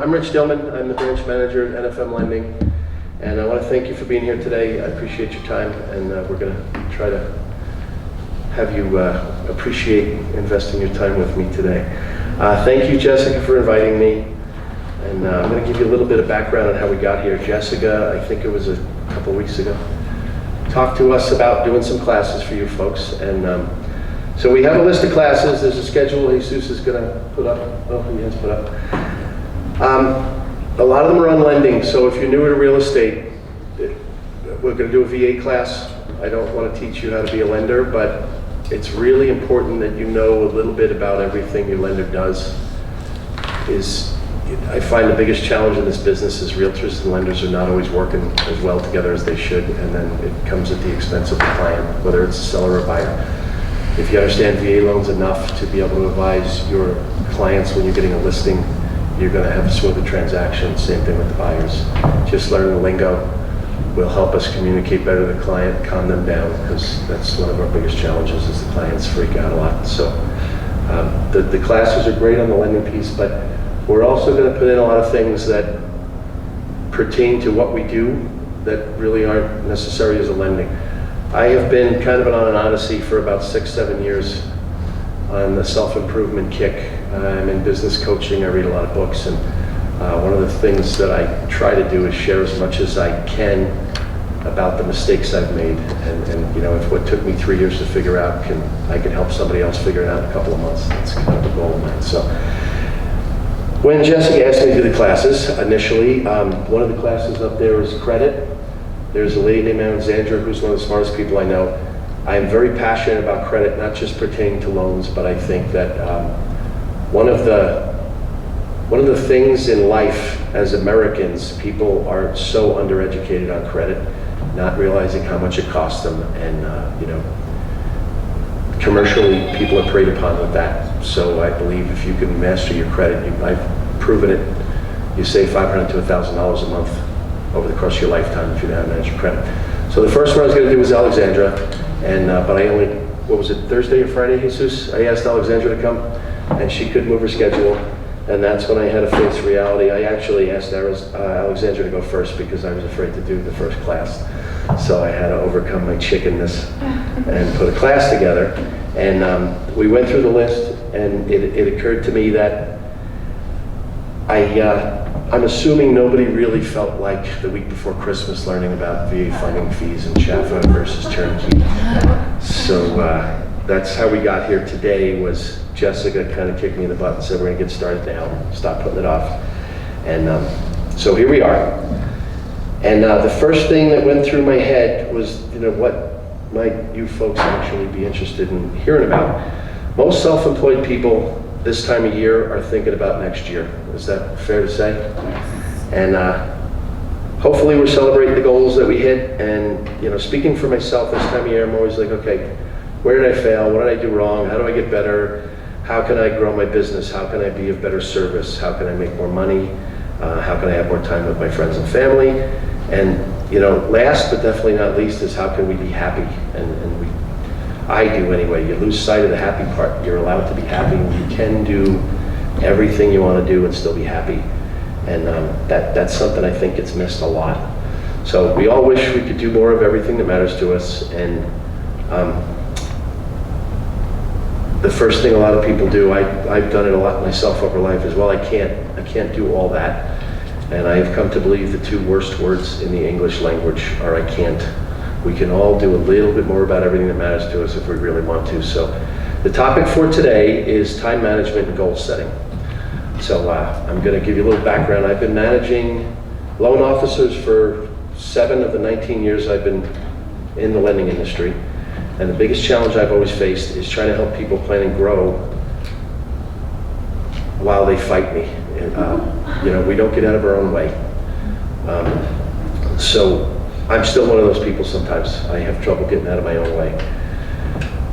I'm Rich Dillman. I'm the branch manager at NFM Lending, and I want to thank you for being here today. I appreciate your time, and we're going to try to have you appreciate investing your time with me today. Thank you, Jessica, for inviting me, and I'm going to give you a little bit of background on how we got here. Jessica, I think it was a couple weeks ago, talked to us about doing some classes for you folks, and so we have a list of classes. There's a schedule Jesus is going to put up. Oh, he has put up. A lot of them are on lending, so if you're newer to real estate, we're going to do a VA class. I don't want to teach you how to be a lender, but it's really important that you know a little bit about everything your lender does. I find the biggest challenge in this business is realtors and lenders are not always working as well together as they should, and then it comes at the expense of the client, whether it's a seller or a buyer. If you understand VA loans enough to be able to advise your clients when you're getting a listing, you're going to have a smoother transaction. Same thing with the buyers. Just learning the lingo will help us communicate better to the client, calm them down, because that's one of our biggest challenges is the clients freak out a lot. So the classes are great on the lending piece, but we're also going to put in a lot of things that pertain to what we do that really aren't necessary as a lending. I have been kind of on an odyssey for about 6-7 years on the self-improvement kick. I'm in business coaching, I read a lot of books, and one of the things that I try to do is share as much as I can about the mistakes I've made, and you know, if what took me 3 years to figure out, I can help somebody else figure it out in a couple of months. That's kind of the goal of mine. So when Jessica asked me to do the classes, initially, one of the classes up there is credit. There's a lady named Alexandra who's one of the smartest people I know. I am very passionate about credit, not just pertaining to loans, but I think that one of the things in life as Americans, people are so undereducated on credit, not realizing how much it costs them, and you know, commercially people are preyed upon with that. So I believe if you can master your credit, I've proven it, you save $500 to $1,000 a month over the course of your lifetime if you know how to manage your credit. So the first one I was going to do was Alexandra, and but I only, what was it, Thursday or Friday, Jesus? I asked Alexandra to come, and she couldn't move her schedule, and that's when I had to face reality. I actually asked Alexandra to go first because I was afraid to do the first class. So I had to overcome my chickenness and put a class together, and we went through the list, and it occurred to me that I'm assuming nobody really felt like the week before Christmas learning about VA funding fees and CHAFA versus turnkey. So that's how we got here today. Was Jessica kind of kicked me in the butt and said, we're going to get started now, stop putting it off. And so here we are. And the first thing that went through my head was, you know, what might you folks actually be interested in hearing about? Most self-employed people this time of year are thinking about next year. Is that fair to say? And hopefully we're celebrating the goals that we hit. And you know, speaking for myself this time of year, I'm always like, okay, where did I fail? What did I do wrong? How do I get better? How can I grow my business? How can I be of better service? How can I make more money? How can I have more time with my friends and family? And you know, last but definitely not least is how can we be happy? I do anyway. You lose sight of the happy part. You're allowed to be happy. You can do everything you want to do and still be happy. And that's something I think gets missed a lot. So we all wish we could do more of everything that matters to us. And the first thing a lot of people do, I've done it a lot myself over life as well. I can't do all that. And I've come to believe the two worst words in the English language are I can't. We can all do a little bit more about everything that matters to us if we really want to. So the topic for today is time management and goal setting. So I'm going to give you a little background. I've been managing loan officers for 7 of the 19 years I've been in the lending industry. And the biggest challenge I've always faced is trying to help people plan and grow while they fight me. You know, we don't get out of our own way. So I'm still one of those people sometimes. I have trouble getting out of my own way.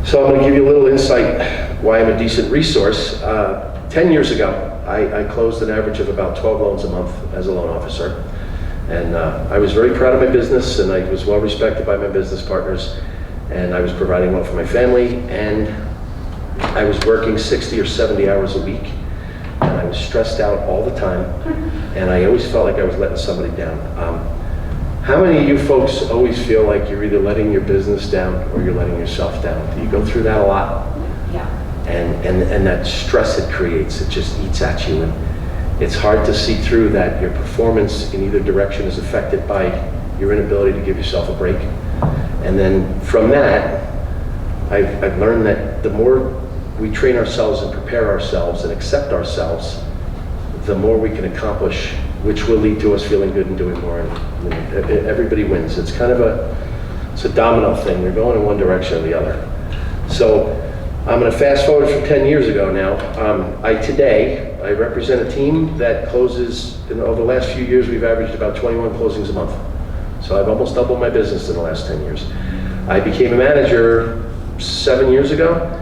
So I'm going to give you a little insight why I'm a decent resource. 10 years ago, I closed an average of about 12 loans a month as a loan officer. And I was very proud of my business, and I was well respected by my business partners, and I was providing well for my family, and I was working 60 or 70 hours a week, and I was was stressed out all the time, and I always felt like I was letting somebody down. How many of you folks always feel like you're either letting your business down or you're letting yourself down? Do you go through that a lot? Yeah. And that stress it creates, it just eats at you, and it's hard to see through that your performance in either direction is affected by your inability to give yourself a break. And then from that, I've learned that the more we train ourselves and prepare ourselves and accept ourselves, the more we can accomplish, which will lead to us feeling good and doing more. And you know, everybody wins. It's kind of it's a domino thing. You're going in one direction or the other. So I'm going to fast forward from 10 years ago now. Today, I represent a team that closes, over the last few years, we've averaged about 21 closings a month. So I've almost doubled my business in the last 10 years. I became a manager 7 years ago.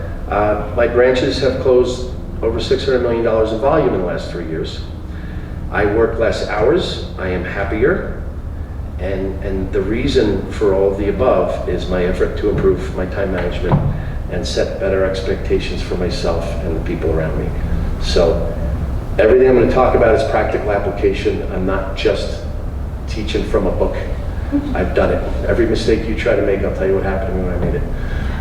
My branches have closed over $600 million in volume in the last 3 years. I work less hours, I am happier, and the reason for all of the above is my effort to improve my time management and set better expectations for myself and the people around me. So everything I'm going to talk about is practical application. I'm not just teaching from a book. I've done it. Every mistake you try to make, I'll tell you what happened to me when I made it.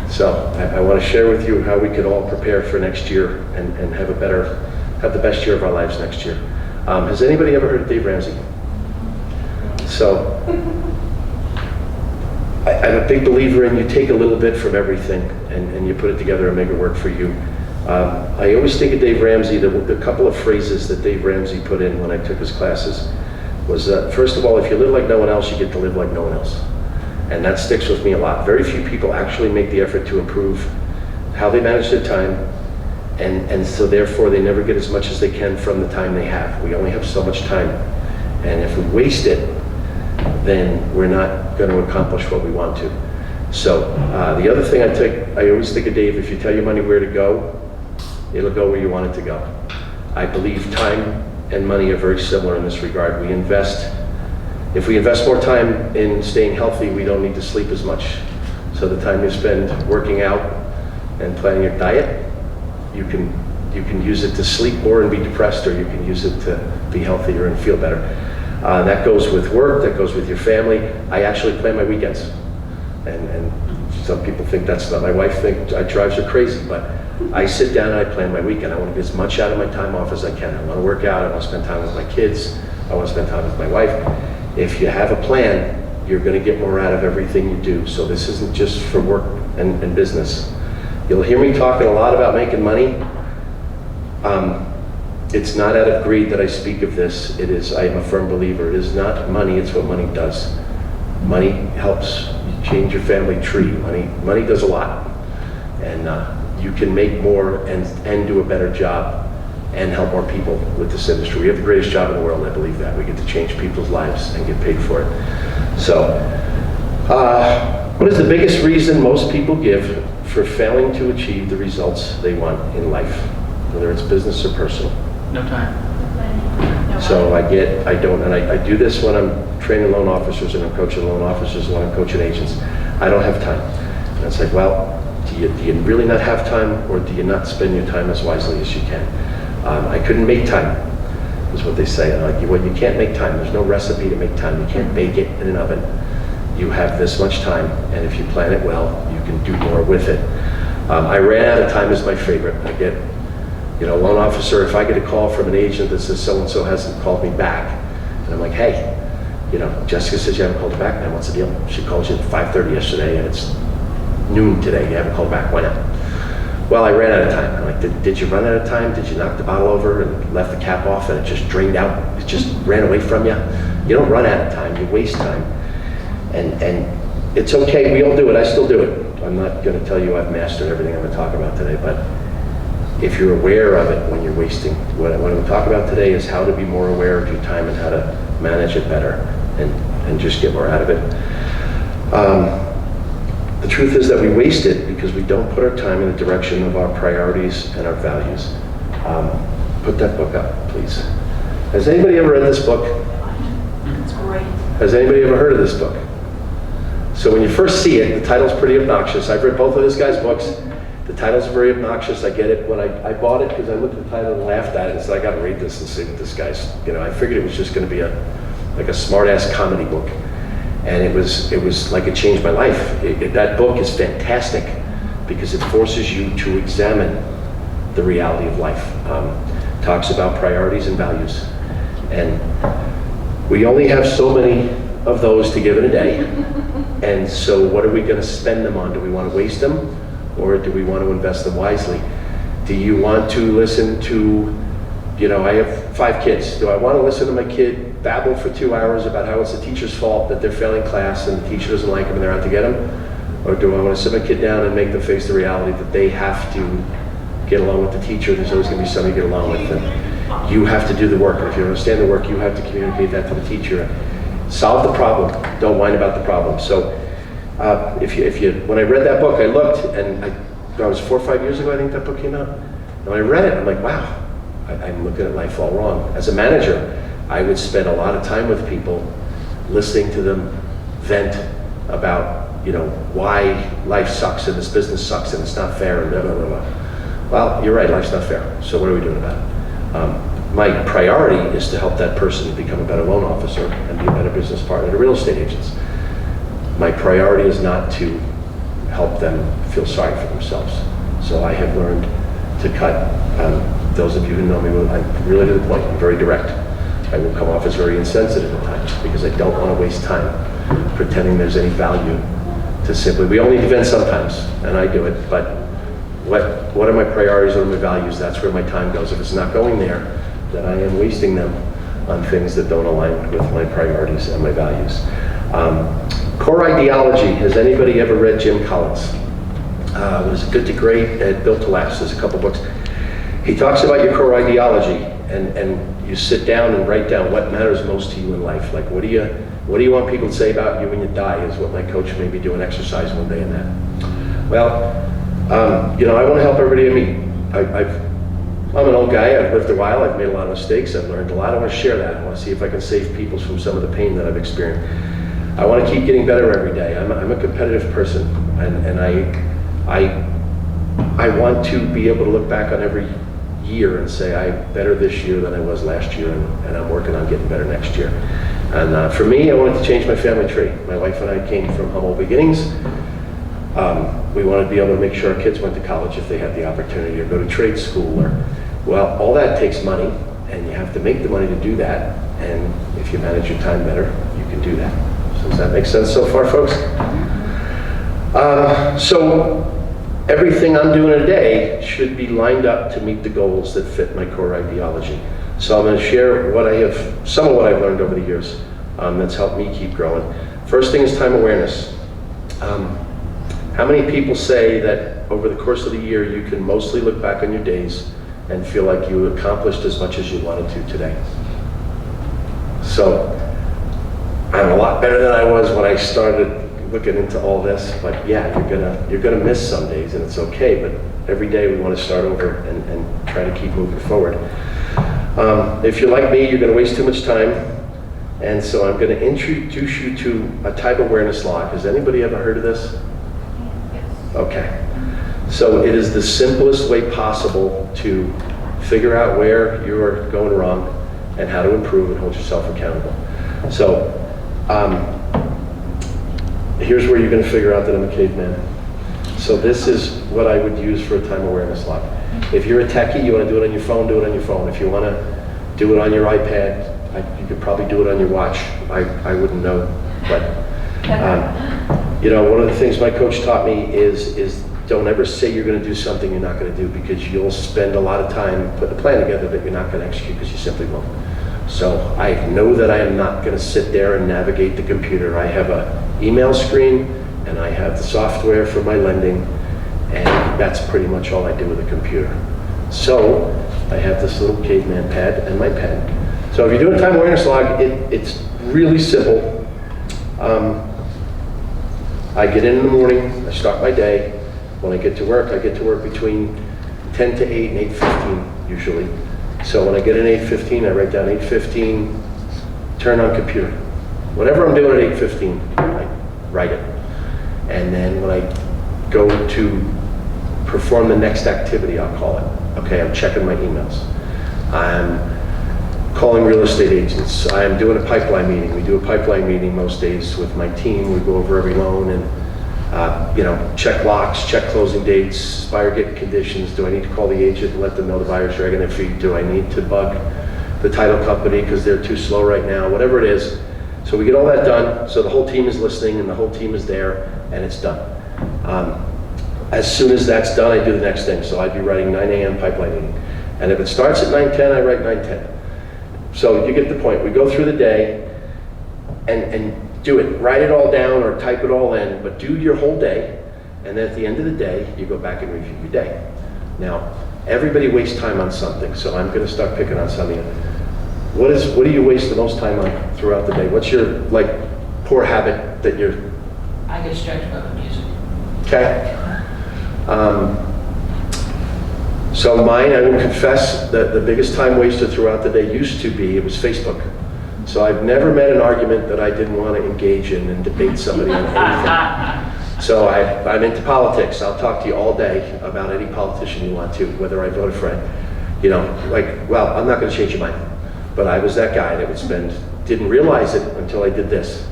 So I want to share with you how we could all prepare for next year and have the best year of our lives next year. Has anybody ever heard of Dave Ramsey? So I'm a big believer in you take a little bit from everything and you put it together and make it work for you. I always think of Dave Ramsey, the couple of phrases that Dave Ramsey put in when I took his classes was, first of all, if you live like no one else, you get to live like no one else. And that sticks with me a lot. Very few people actually make the effort to improve how they manage their time, and so therefore they never get as much as they can from the time they have. We only have so much time, and if we waste it, then we're not going to accomplish what we want to. So the other thing I always think of Dave, if you tell your money where to go, it'll go where you want it to go. I believe time and money are very similar in this regard. If we invest more time in staying healthy, we don't need to sleep as much. So the time you spend working out and planning your diet, you can use it to sleep more and be depressed, or you can use it to be healthier and feel better. That goes with work, that goes with your family. I actually plan my weekends. And some people think that's not, my wife drives her crazy, but I sit down and I plan my weekend. I want to get as much out of my time off as I can. I want to work out, I want to spend time with my kids, I want to spend time with my wife. If you have a plan, you're going to get more out of everything you do. So this isn't just for work and business. You'll hear me talking a lot about making money. It's not out of greed that I speak of this. It is, I am a firm believer, it is not money, it's what money does. Money helps you change your family tree. Money does a lot. And you can make more and do a better job and help more people with this industry. We have the greatest job in the world, I believe that. We get to change people's lives and get paid for it. So, what is the biggest reason most people give for failing to achieve the results they want in life, whether it's business or personal? No time. So I do this when I'm training loan officers and I'm coaching loan officers, when I'm coaching agents. I don't have time. And it's like, well, do you really not have time, or do you not spend your time as wisely as you can? I couldn't make time, is what they say. Like, you can't make time. There's no recipe to make time. You can't bake it in an oven. You have this much time, and if you plan it well, you can do more with it. I ran out of time is my favorite. I get, loan officer, if I get a call from an agent that says so-and-so hasn't called me back, and I'm like, hey, Jessica says you haven't called her back, man, what's the deal? She called you at 5:30 yesterday, and it's noon today. You haven't called back, why not? Well, I ran out of time. I'm like, did you run out of time? Did you knock the bottle over and left the cap off and it just drained out? It just ran away from you? You don't run out of time, you waste time. And it's okay, we all do it, I still do it. I'm not gonna tell you I've mastered everything I'm gonna talk about today, but if you're aware of it when you're wasting, what I'm gonna talk about today is how to be more aware of your time and how to manage it better and just get more out of it. The truth is that we waste it because we don't put our time in the direction of our priorities and our values. Put that book up, please. Has anybody ever read this book? It's great. Has anybody ever heard of this book? So when you first see it, the title's pretty obnoxious. I've read both of this guy's books, The titles are very obnoxious, I get it. When I bought it, because I looked at the title and laughed at it, and said, I gotta read this and see what this guy's, I figured it was just gonna be like a smart-ass comedy book. And it was like it changed my life. That book is fantastic because it forces you to examine the reality of life. Talks about priorities and values. And we only have so many of those to give in a day. And so what are we gonna spend them on? Do we wanna waste them? Or do we want to invest them wisely? Do you want to listen to, I have 5 kids. Do I want to listen to my kid babble for 2 hours about how it's the teacher's fault that they're failing class and the teacher doesn't like them and they're out to get them? Or do I want to sit my kid down and make them face the reality that they have to get along with the teacher? There's always going to be somebody to get along with, and you have to do the work. And if you understand the work, you have to communicate that to the teacher. Solve the problem. Don't whine about the problem. So when I read that book, I looked, and that was 4 or 5 years ago, I think that book came out. And when I read it, I'm like, wow, I'm looking at life all wrong. As a manager, I would spend a lot of time with people, listening to them vent about, why life sucks and this business sucks and it's not fair and blah, blah, blah, blah. Well, you're right, life's not fair. So what are we doing about it? My priority is to help that person become a better loan officer and be a better business partner to real estate agents. My priority is not to help them feel sorry for themselves. So I have learned to cut. Those of you who know me, I'm really to the point. I'm very direct. I will come off as very insensitive at times because I don't want to waste time pretending there's any value to simply. We all need to vent sometimes, and I do it. But what are my priorities? What are my values? That's where my time goes. If it's not going there, then I am wasting them on things that don't align with my priorities and my values. Core ideology. Has anybody ever read Jim Collins? Was Good to Great at Built to Last. There's a couple books. He talks about your core ideology, and you sit down and write down what matters most to you in life. Like, what do you want people to say about you when you die? Is what my coach made me do an exercise one day in that. Well, I want to help everybody I meet. I'm an old guy. I've lived a while. I've made a lot of mistakes. I've learned a lot. I want to share that. I want to see if I can save people from some of the pain that I've experienced. I want to keep getting better every day. I'm a competitive person, and I want to be able to look back on every year and say I'm better this year than I was last year, and I'm working on getting better next year. And for me, I wanted to change my family tree. My wife and I came from humble beginnings. We wanted to be able to make sure our kids went to college if they had the opportunity, or go to trade school, well, all that takes money, and you have to make the money to do that. And if you manage your time better, you can do that. So does that make sense so far, folks? So everything I'm doing today should be lined up to meet the goals that fit my core ideology. So I'm going to share some of what I've learned over the years that's helped me keep growing. First thing is time awareness. How many people say that over the course of the year you can mostly look back on your days and feel like you accomplished as much as you wanted to today? So I'm a lot better than I was when I started looking into all this, but yeah, you're gonna miss some days, and it's okay, but every day we want to start over and try to keep moving forward. If you're like me, you're gonna waste too much time, and so I'm gonna introduce you to a type awareness log. Has anybody ever heard of this? Yes. Okay. So it is the simplest way possible to figure out where you're going wrong and how to improve and hold yourself accountable. So here's where you're going to figure out that I'm a caveman. So this is what I would use for a time awareness log. If you're a techie, you want to do it on your phone, do it on your phone. If you want to do it on your iPad, you could probably do it on your watch. I wouldn't know, but one of the things my coach taught me is don't ever say you're going to do something you're not going to do, because you'll spend a lot of time putting a plan together that you're not going to execute because you simply won't. So I know that I am not going to sit there and navigate the computer. I have an email screen, and I have the software for my lending, and that's pretty much all I do with a computer. So I have this little caveman pad and my pen. So if you're doing a time awareness log, it's really simple. I get in the morning, I start my day. When I get to work between 10 to 8 and 8:15 usually. So when I get in 8:15, I write down 8:15, turn on computer. Whatever I'm doing at 8:15, I write it. And then when I go to perform the next activity, I'll call it. Okay, I'm checking my emails. I'm calling real estate agents. I'm doing a pipeline meeting. We do a pipeline meeting most days with my team. We go over every loan and check locks, check closing dates, buyer get conditions. Do I need to call the agent and let them know the buyer's dragging their feet? Do I need to bug the title company because they're too slow right now? Whatever it is. So we get all that done. So the whole team is listening and the whole team is there and it's done. As soon as that's done, I do the next thing. So I'd be writing 9 a.m. pipeline meeting. And if it starts at 9:10, I write 9:10. So you get the point. We go through the day and do it. Write it all down or type it all in, but do your whole day. And then at the end of the day, you go back and review your day. Now, everybody wastes time on something, so I'm going to start picking on something. What do you waste the most time on throughout the day? What's your poor habit that you're... I get distracted by the music. Okay. So mine, I will confess that the biggest time wasted throughout the day used to be, it was Facebook. So I've never met an argument that I didn't want to engage in and debate somebody on anything. So I'm into politics. I'll talk to you all day about any politician you want to, whether I voted for it. Well, I'm not going to change your mind. But I was that guy that didn't realize it until I did this.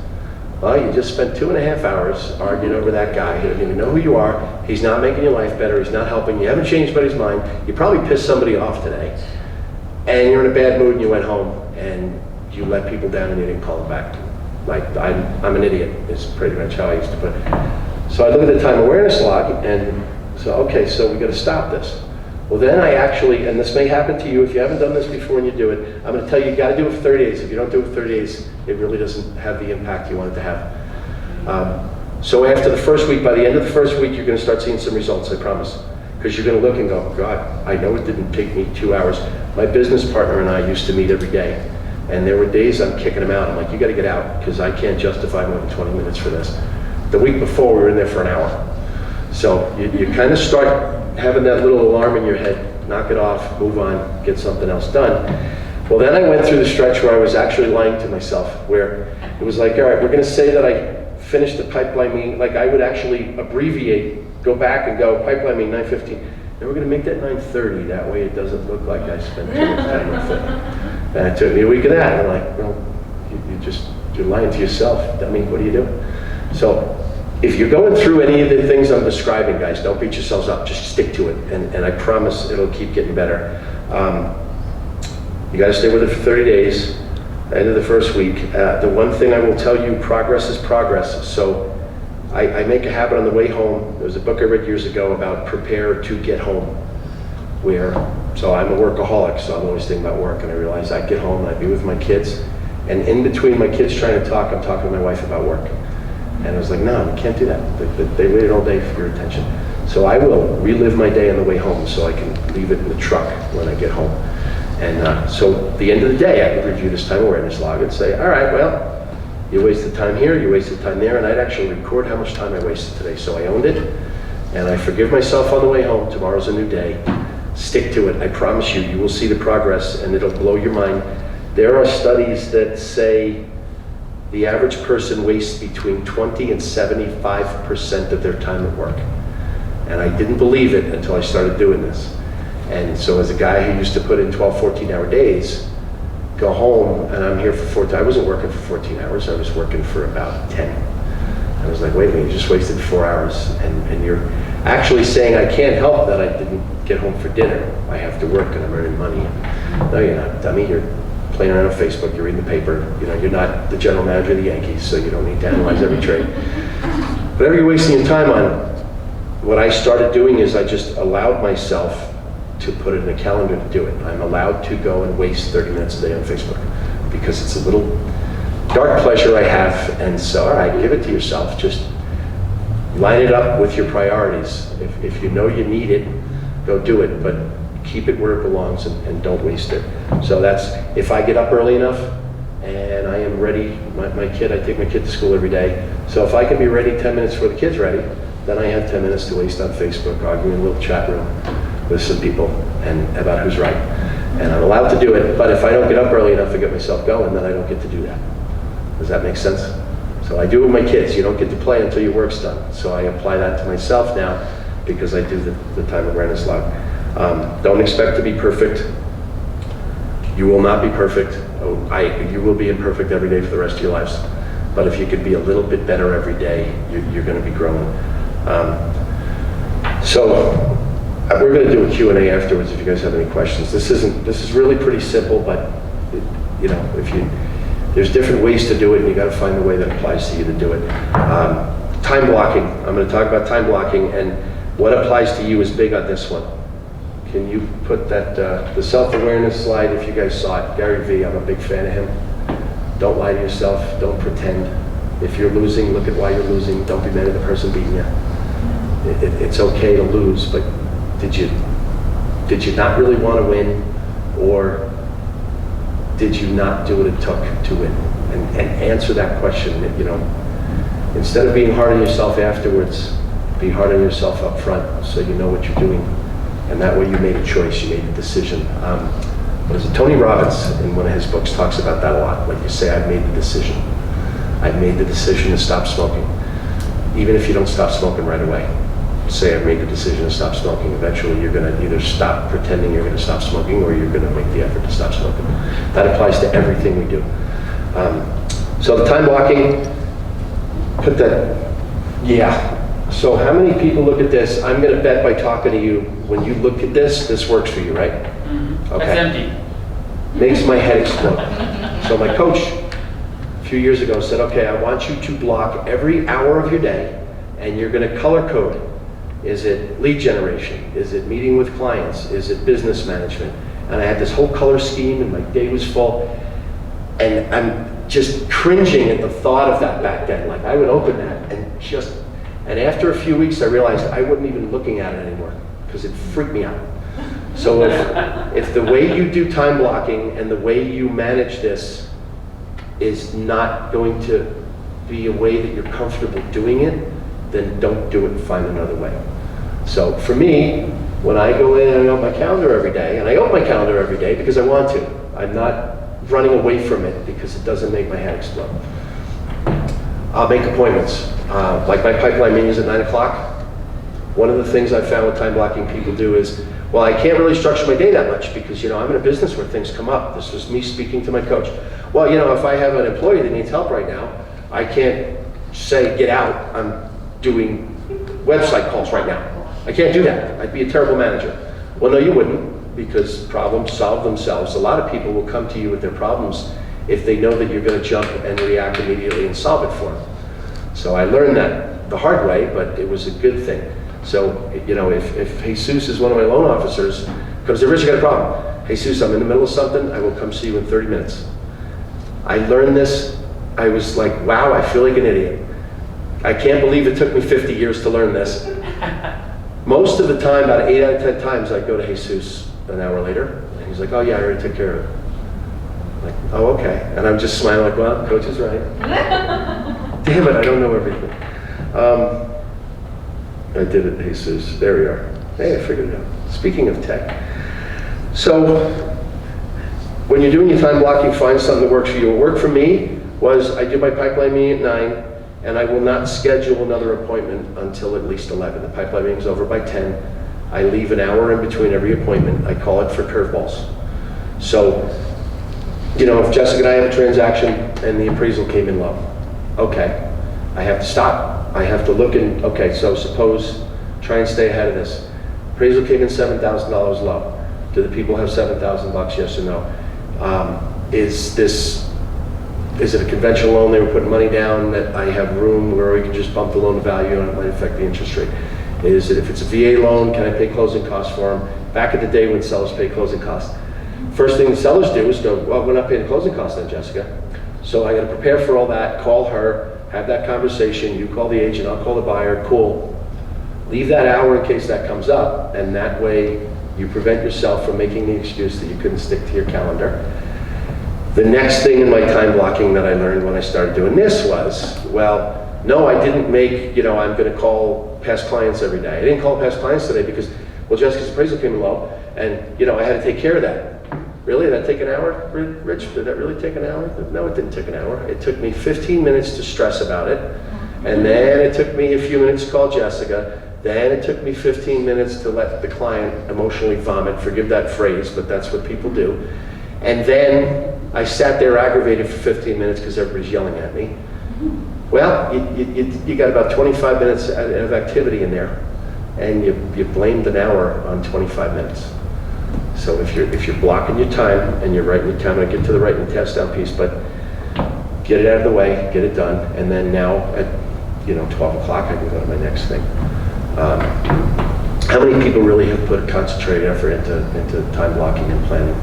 Well, you just spent 2.5 hours arguing over that guy. He doesn't even know who you are. He's not making your life better. He's not helping. You haven't changed anybody's mind. You probably pissed somebody off today. And you're in a bad mood and you went home and you let people down and you didn't call them back. I'm an idiot is pretty much how I used to put it. So I look at the time awareness log and so, okay, so we got to stop this. Well, then I actually, and this may happen to you if you haven't done this before and you do it, I'm going to tell you, you got to do it for 30 days. If you don't do it for 30 days, it really doesn't have the impact you want it to have. So after the first week, by the end of the first week, you're going to start seeing some results, I promise. Because you're going to look and go, God, I know it didn't take me 2 hours. My business partner and I used to meet every day. And there were days I'm kicking him out. I'm like, you got to get out because I can't justify more than 20 minutes for this. The week before, we were in there for an hour. So you kind of start having that little alarm in your head, knock it off, move on, get something else done. Well, then I went through the stretch where I was actually lying to myself, where it was like, all right, we're going to say that I finished the pipeline meeting, I would actually abbreviate, go back and go, pipeline meeting 9:15. And we're going to make that 9:30. That way it doesn't look like I spent too much time with it. And it took me a week of that. And I'm like, well, you're lying to yourself. I mean, what are you doing? So if you're going through any of the things I'm describing, guys, don't beat yourselves up. Just stick to it. And I promise it'll keep getting better. You got to stay with it for 30 days. End of the first week. The one thing I will tell you, progress is progress. So I make a habit on the way home. There was a book I read years ago about prepare to get home. So I'm a workaholic, so I'm always thinking about work. And I realized I'd get home and I'd be with my kids. And in between my kids trying to talk, I'm talking to my wife about work. And I was like, no, you can't do that. They waited all day for your attention. So I will relive my day on the way home so I can leave it in the truck when I get home. And so at the end of the day, I would review this time awareness log and say, all right, well, you wasted time here, you wasted time there, and I'd actually record how much time I wasted today. So I owned it, and I forgive myself on the way home. Tomorrow's a new day. Stick to it. I promise you, you will see the progress, and it'll blow your mind. There are studies that say the average person wastes between 20 and 75% of their time at work. And I didn't believe it until I started doing this. And so as a guy who used to put in 12, 14-hour days, go home, and I'm here for 14, I wasn't working for 14 hours, I was working for about 10. I was like, wait a minute, you just wasted 4 hours, and you're actually saying I can't help that I didn't get home for dinner. I have to work and I'm earning money. No, you're not, dummy, you're playing around on Facebook, you're reading the paper, you're not the general manager of the Yankees, so you don't need to analyze every trade. Whatever you're wasting your time on, what I started doing is I just allowed myself to put it in a calendar to do it. I'm allowed to go and waste 30 minutes a day on Facebook because it's a little dark pleasure I have. And so, all right, give it to yourself. Just line it up with your priorities. If you know you need it, go do it, but keep it where it belongs and don't waste it. So that's, if I get up early enough and I am ready, I take my kid to school every day. So if I can be ready 10 minutes before the kid's ready, then I have 10 minutes to waste on Facebook, arguing in a little chat room with some people and about who's right. And I'm allowed to do it, but if I don't get up early enough to get myself going, then I don't get to do that. Does that make sense? So I do it with my kids. You don't get to play until your work's done. So I apply that to myself now. because I do the time awareness log. Don't expect to be perfect. You will not be perfect. You will be imperfect every day for the rest of your lives. But if you could be a little bit better every day, you're going to be growing. So we're going to do a Q&A afterwards if you guys have any questions. This is really pretty simple, but you know, there's different ways to do it, and you got to find the way that applies to you to do it. Time blocking. I'm going to talk about time blocking, and what applies to you is big on this one. Can you put that the self-awareness slide if you guys saw it? Gary V. I'm a big fan of him. Don't lie to yourself. Don't pretend. If you're losing, look at why you're losing. Don't be mad at the person beating you. It's okay to lose, but did you not really want to win, or did you not do what it took to win? And answer that question. You know, instead of being hard on yourself afterwards, be hard on yourself up front, so you know what you're doing, and that way you made a choice. You made a decision. What is it? Tony Robbins, in one of his books, talks about that a lot. Like you say, I've made the decision. I've made the decision to stop smoking. Even if you don't stop smoking right away, say I've made the decision to stop smoking. Eventually you're going to either stop pretending you're going to stop smoking, or you're going to make the effort to stop smoking. That applies to everything we do. So the time blocking, put that, yeah. So how many people look at this? I'm going to bet by talking to you, when you look at this works for you, right? Mm-hmm. Okay. That's empty. Makes my head explode. So my coach a few years ago said, okay, I want you to block every hour of your day, and you're going to color code. Is it lead generation? Is it meeting with clients? Is it business management? And I had this whole color scheme, and my day was full. And I'm just cringing at the thought of that back then. Like, I would open that and after a few weeks I realized I wasn't even looking at it anymore, because it freaked me out. So if the way you do time blocking and the way you manage this is not going to be a way that you're comfortable doing it, then don't do it and find another way. So for me, when I go in and I open my calendar every day, and I open my calendar every day because I want to. I'm not running away from it because it doesn't make my head explode. I'll make appointments. Like my pipeline meetings at 9 o'clock. One of the things I've found with time blocking people do is, well, I can't really structure my day that much because, you know, I'm in a business where things come up. This was me speaking to my coach. Well, you know, if I have an employee that needs help right now, I can't say, get out, I'm doing website calls right now. I can't do that. I'd be a terrible manager. Well, no, you wouldn't, because problems solve themselves. A lot of people will come to you with their problems if they know that you're going to jump and react immediately and solve it for them. So I learned that the hard way, but it was a good thing. So, you know, if Jesus is one of my loan officers, comes to, Rich, I got a problem. Jesus, I'm in the middle of something, I will come see you in 30 minutes. I learned this, I was like, wow, I feel like an idiot. I can't believe it took me 50 years to learn this. Most of the time, about 8 out of 10 times, I go to Jesus an hour later, and he's like, oh yeah, I already took care of it. I'm like, oh, okay. And I'm just smiling like, well, coach is right. Damn it, I don't know everything. I did it, Jesus. There we are. Hey, I figured it out. Speaking of tech. So, when you're doing your time blocking, find something that works for you. What worked for me was I do my pipeline meeting at 9, and I will not schedule another appointment until at least 11. The pipeline meeting's over by 10. I leave an hour in between every appointment. I call it for curveballs. So, you know, if Jessica and I have a transaction and the appraisal came in low, okay, I have to stop. I have to look and, okay, so suppose, try and stay ahead of this. Appraisal came in $7,000 low. Do the people have $7,000, yes or no? Is it a conventional loan they were putting money down that I have room where we can just bump the loan value and it might affect the interest rate? Is it, if it's a VA loan, can I pay closing costs for them? Back in the day when sellers pay closing costs, first thing the sellers do is go, well, we're not paying the closing costs then, Jessica. So I got to prepare for all that, call her, have that conversation, you call the agent, I'll call the buyer, cool. Leave that hour in case that comes up, and that way you prevent yourself from making the excuse that you couldn't stick to your calendar. The next thing in my time blocking that I learned when I started doing this was, well, no, I didn't make, you know, I'm going to call past clients every day. I didn't call past clients today because, well, Jessica's appraisal came in low, and, you know, I had to take care of that. Really? Did that take an hour, Rich? Did that really take an hour? No, it didn't take an hour. It took me 15 minutes to stress about it, and then it took me a few minutes to call Jessica, Then it took me 15 minutes to let the client emotionally vomit, forgive that phrase, but that's what people do. And then I sat there aggravated for 15 minutes because everybody's yelling at me. Well, you got about 25 minutes of activity in there, and you blamed an hour on 25 minutes. So if you're blocking your time and you're writing your time, I get to the writing test down piece, but get it out of the way, get it done, and then now at 12 o'clock I can go to my next thing. How many people really have put a concentrated effort into time blocking and planning?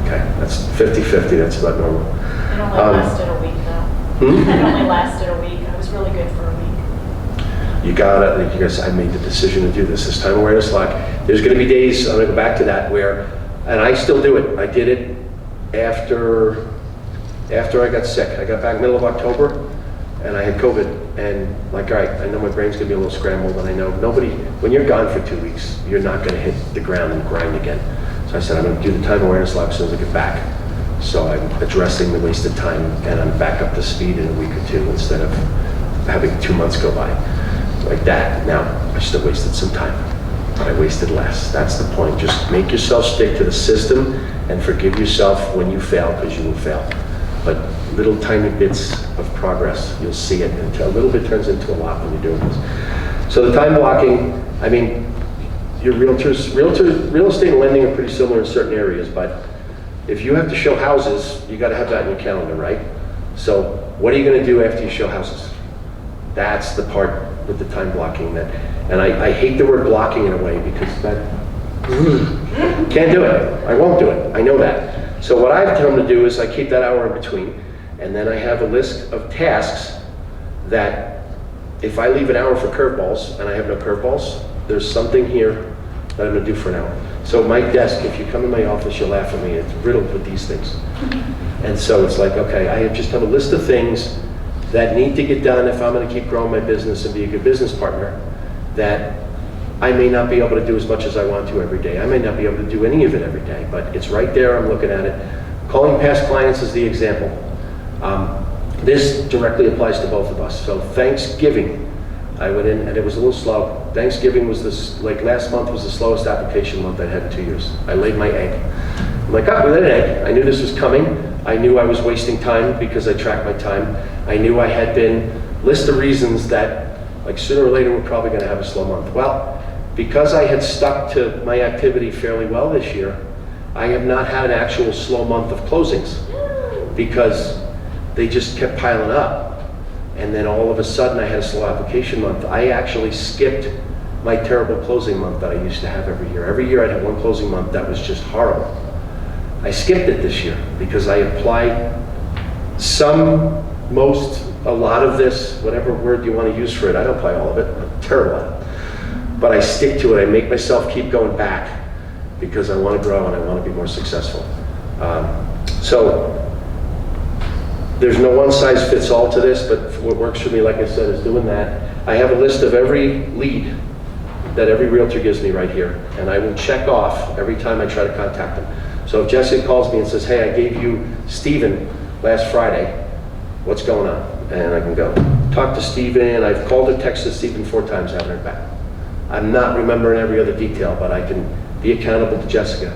Okay, that's 50-50, that's about normal. It only lasted a week though. It only lasted a week. I was really good for a week. You guys, I made the decision to do this time awareness lock. There's gonna be days, I'm gonna go back to that where, and I still do it. I did it after I got sick. I got back middle of October and I had COVID, and like, all right, I know my brain's gonna be a little scrambled, and I know when you're gone for 2 weeks, you're not gonna hit the ground and grind again. So I said, I'm gonna do the time awareness lock as soon as I get back. So I'm addressing the wasted time, and I'm back up to speed in a week or two instead of having 2 months go by. Like that. Now, I still wasted some time, but I wasted less. That's the point. Just make yourself stick to the system and forgive yourself when you fail, because you will fail. But little tiny bits of progress, you'll see it, and a little bit turns into a lot when you're doing this. So the time blocking, I mean, your real estate and lending are pretty similar in certain areas, but if you have to show houses, you got to have that in your calendar, right? So what are you going to do after you show houses? That's the part with the time blocking and I hate the word blocking in a way, because that can't do it. I won't do it. I know that. So what I've come to do is I keep that hour in between, and then I have a list of tasks that if I leave an hour for curveballs and I have no curveballs, there's something here that I'm gonna do for an hour. So my desk, if you come in my office, you'll laugh at me, it's riddled with these things. And so it's like, okay, I just have a list of things that need to get done if I'm gonna keep growing my business and be a good business partner, that I may not be able to do as much as I want to every day. I may not be able to do any of it every day, but it's right there, I'm looking at it. Calling past clients is the example. This directly applies to both of us. So Thanksgiving, I went in and it was a little slow. Thanksgiving was last month was the slowest application month I'd had in 2 years. I laid my egg. I'm like, we laid an egg. I knew this was coming. I knew I was wasting time because I tracked my time. I knew I had been, list of reasons that like sooner or later we're probably gonna have a slow month. Well, because I had stuck to my activity fairly well this year, I have not had an actual slow month of closings because they just kept piling up. And then all of a sudden I had a slow application month. I actually skipped my terrible closing month that I used to have every year. Every year I'd have one closing month that was just horrible. I skipped it this year because I applied a lot of this, whatever word you want to use for it. I don't apply all of it, I'm terrible at it. But I stick to it, I make myself keep going back because I want to grow and I want to be more successful. So there's no one size fits all to this, but what works for me, like I said, is doing that. I have a list of every lead that every realtor gives me right here, and I will check off every time I try to contact them. So if Jessica calls me and says, hey, I gave you Steven last Friday, what's going on? And I can go talk to Steven. I've called or texted Steven 4 times, I haven't heard back. I'm not remembering every other detail, but I can be accountable to Jessica.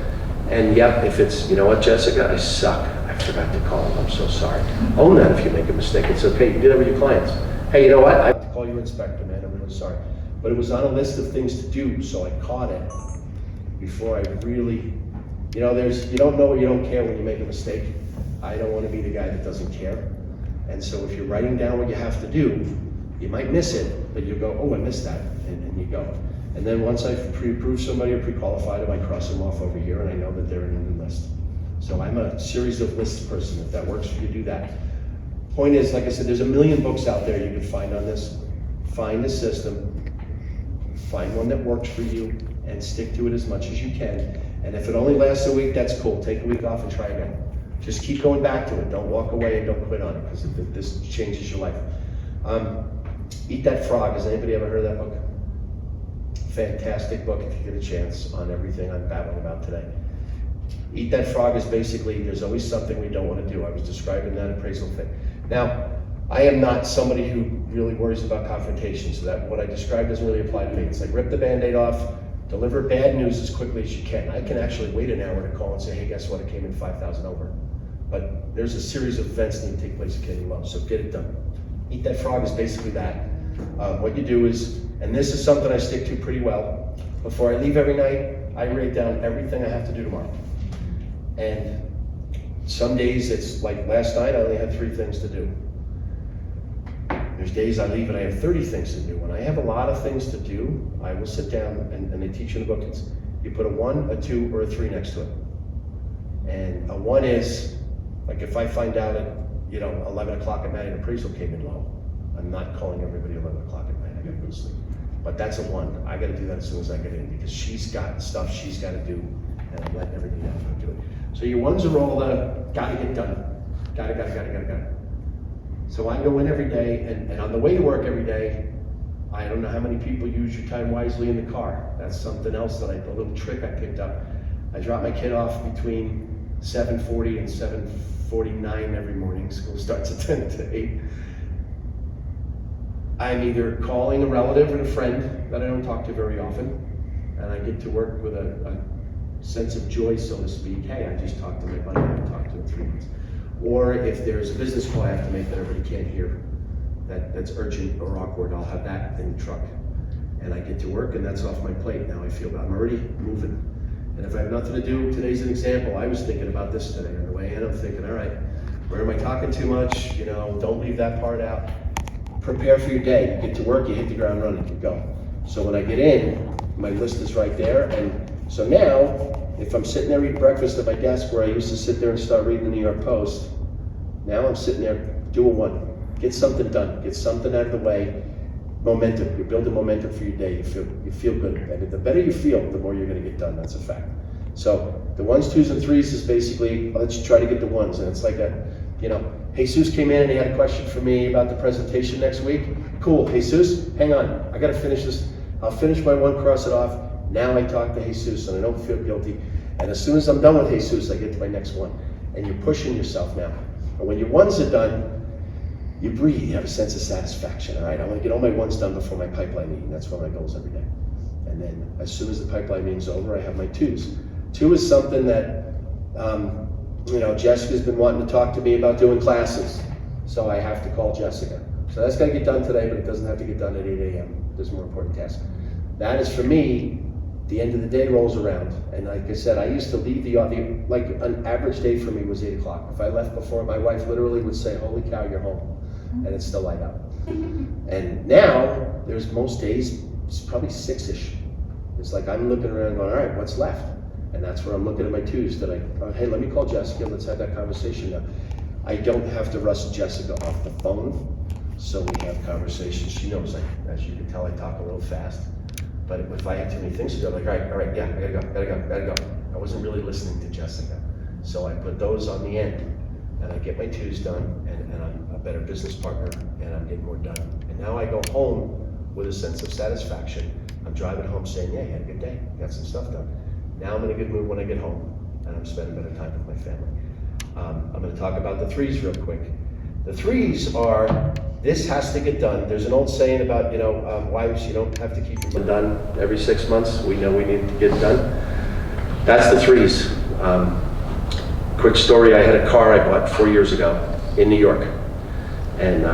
And yep, if it's, you know what, Jessica, I suck. I forgot to call him, I'm so sorry. Own that if you make a mistake. It's okay, you do that with your clients. Hey, you know what? I have to call your inspector, man, I'm really sorry. But it was on a list of things to do, so I caught it before I really, you don't know or you don't care when you make a mistake. I don't want to be the guy that doesn't care. And so if you're writing down what you have to do, you might miss it, but you go, oh, I missed that, and you go. And then once I've pre-approved somebody or pre-qualified them, I cross them off over here and I know that they're in a new list. So I'm a series of lists person. If that works for you, do that. Point is, like I said, there's a million books out there you can find on this. Find a system, find one that works for you, and stick to it as much as you can. And if it only lasts a week, that's cool. Take a week off and try again. Just keep going back to it. Don't walk away and don't quit on it, because this changes your life. Eat That Frog. Has anybody ever heard of that book? Fantastic book if you get a chance on everything I'm babbling about today. Eat That Frog is basically, there's always something we don't want to do. I was describing that appraisal thing. Now, I am not somebody who really worries about confrontation, so that what I described doesn't really apply to me. It's like rip the Band-Aid off, deliver bad news as quickly as you can. I can actually wait an hour to call and say, hey, guess what, it came in 5,000 over. But there's a series of events that need to take place at Katie Low, so get it done. Eat that frog is basically that. What you do is, and this is something I stick to pretty well, before I leave every night, I write down everything I have to do tomorrow. And some days it's like last night, I only had 3 things to do. There's days I leave and I have 30 things to do. When I have a lot of things to do, I will sit down and they teach you in the book, you put a 1, a 2, or a 3 next to it. And a 1 is, like if I find out at 11 o'clock at night an appraisal came in low, I'm not calling everybody 11 o'clock at night, I gotta go to sleep. But that's a 1, I gotta do that as soon as I get in because she's got stuff she's gotta do and I'm letting everybody else do it. So your 1s are all the gotta get done. Gotta. So I go in every day, and on the way to work every day, I don't know how many people use your time wisely in the car. That's something else that a little trick I picked up. I drop my kid off between 7:40 and 7:49 every morning. School starts at 10 to 8. I'm either calling a relative or a friend that I don't talk to very often, and I get to work with a sense of joy, so to speak. Hey, I just talked to my buddy I haven't talked to in 3 months. Or if there's a business call I have to make that everybody can't hear, that's urgent or awkward, I'll have that in the truck. And I get to work and that's off my plate. Now I feel I'm already moving. And if I have nothing to do, today's an example. I was thinking about this today on the way in. I'm thinking, all right, where am I talking too much? Don't leave that part out. Prepare for your day. You get to work, you hit the ground running, you go. So when I get in, my list is right there. And so now, if I'm sitting there eating breakfast at my desk where I used to sit there and start reading the New York Post, now I'm sitting there, do a 1. Get something done, get something out of the way. Momentum, you're building momentum for your day, you feel good. And the better you feel, the more you're gonna get done, that's a fact. So the 1s, 2s, and 3s is basically, let's try to get the 1s. And it's like Jesus came in and he had a question for me about the presentation next week. Cool, Jesus, hang on, I gotta finish this. I'll finish my 1, cross it off. Now I talk to Jesus and I don't feel guilty. And as soon as I'm done with Jesus, I get to my next 1. And you're pushing yourself now. And when your 1s are done, you breathe, you have a sense of satisfaction. All right, I want to get all my 1s done before my pipeline meeting. That's one of my goals every day. And then as soon as the pipeline meeting's over, I have my 2s. 2 is something that, Jessica's been wanting to talk to me about doing classes. So I have to call Jessica. So that's got to get done today, but it doesn't have to get done at 8 a.m. There's more important tasks. That is for me. The end of the day rolls around, and like I said, I used to leave like an average day for me was 8 o'clock. If I left before, my wife literally would say, holy cow, you're home, and it's still light out. And now, there's most days, it's probably 6-ish. It's like I'm looking around going, all right, what's left? And that's where I'm looking at my 2s hey, let me call Jessica, let's have that conversation now. I don't have to rush Jessica off the phone, so we have conversations. She knows, as you can tell, I talk a little fast. But if I had too many things to do, I'm like, all right, yeah, I gotta go. I wasn't really listening to Jessica. So I put those on the end, and I get my 2s done, and I'm a better business partner, and I'm getting more done. And now I go home with a sense of satisfaction. I'm driving home saying, yeah, I had a good day, got some stuff done. Now I'm in a good mood when I get home, and I'm spending better time with my family. I'm gonna talk about the 3s real quick. The 3s are, this has to get done. There's an old saying about, wives, you don't have to keep them done every 6 months. We know we need to get done. That's the 3s. Quick story, I had a car I bought 4 years ago in New York. And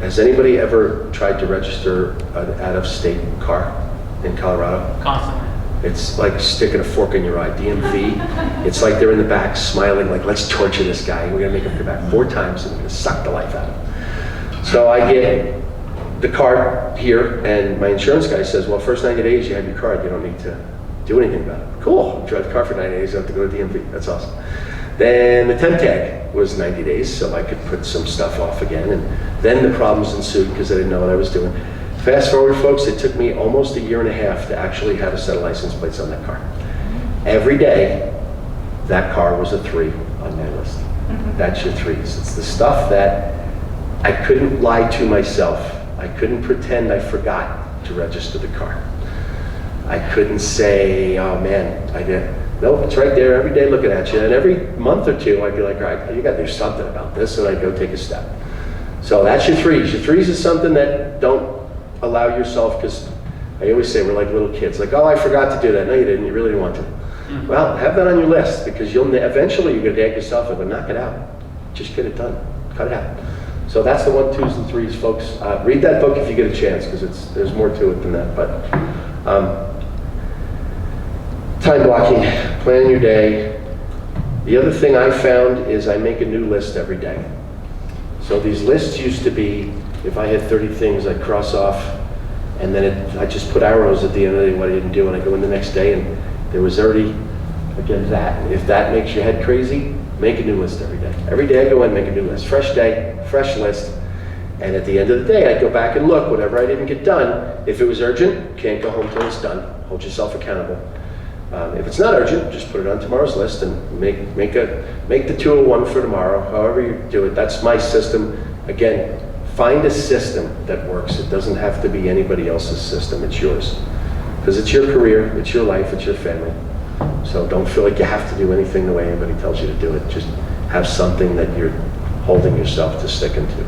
has anybody ever tried to register an out-of-state car in Colorado? Constantly. It's like sticking a fork in your eye, DMV. It's like they're in the back smiling like, let's torture this guy. We're gonna make him come back 4 times and we're gonna suck the life out of him. So I get the card here and my insurance guy says, well, first 90 days you have your card, you don't need to do anything about it. Cool, drive the car for 90 days, I have to go to DMV, that's awesome. Then the temp tag was 90 days, so I could put some stuff off again. And then the problems ensued because I didn't know what I was doing. Fast forward, folks, it took me almost 1.5 years to actually have a set of license plates on that car. Every day, that car was a 3 on my list. That's your 3s. It's the stuff that I couldn't lie to myself. I couldn't pretend I forgot to register the car. I couldn't say, oh man, I did. Nope, it's right there every day looking at you. And every month or two, I'd be like, all right, you gotta do something about this. And I'd go take a step. So that's your threes. Your threes is something that don't allow yourself, because I always say we're like little kids, like, oh, I forgot to do that. No, you didn't. You really didn't want to. Well, have that on your list, because eventually you're going to nag yourself and knock it out. Just get it done. Cut it out. So that's the 1, 2s, and 3s, folks. Read that book if you get a chance, because there's more to it than that. But time blocking, planning your day. The other thing I found is I make a new list every day. So these lists used to be, if I had 30 things, I'd cross off, and then I just put arrows at the end of the day what I didn't do, and I go in the next day, and there was already, again, that. If that makes your head crazy, make a new list every day. Every day I go in, make a new list. Fresh day, fresh list. And at the end of the day, I go back and look, whatever I didn't get done. If it was urgent, can't go home till it's done. Hold yourself accountable. If it's not urgent, just put it on tomorrow's list and make the 201 for tomorrow, however you do it. That's my system. Again, find a system that works. It doesn't have to be anybody else's system, it's yours. Because it's your career, it's your life, it's your family. So don't feel like you have to do anything the way anybody tells you to do it. Just have something that you're holding yourself to stick into.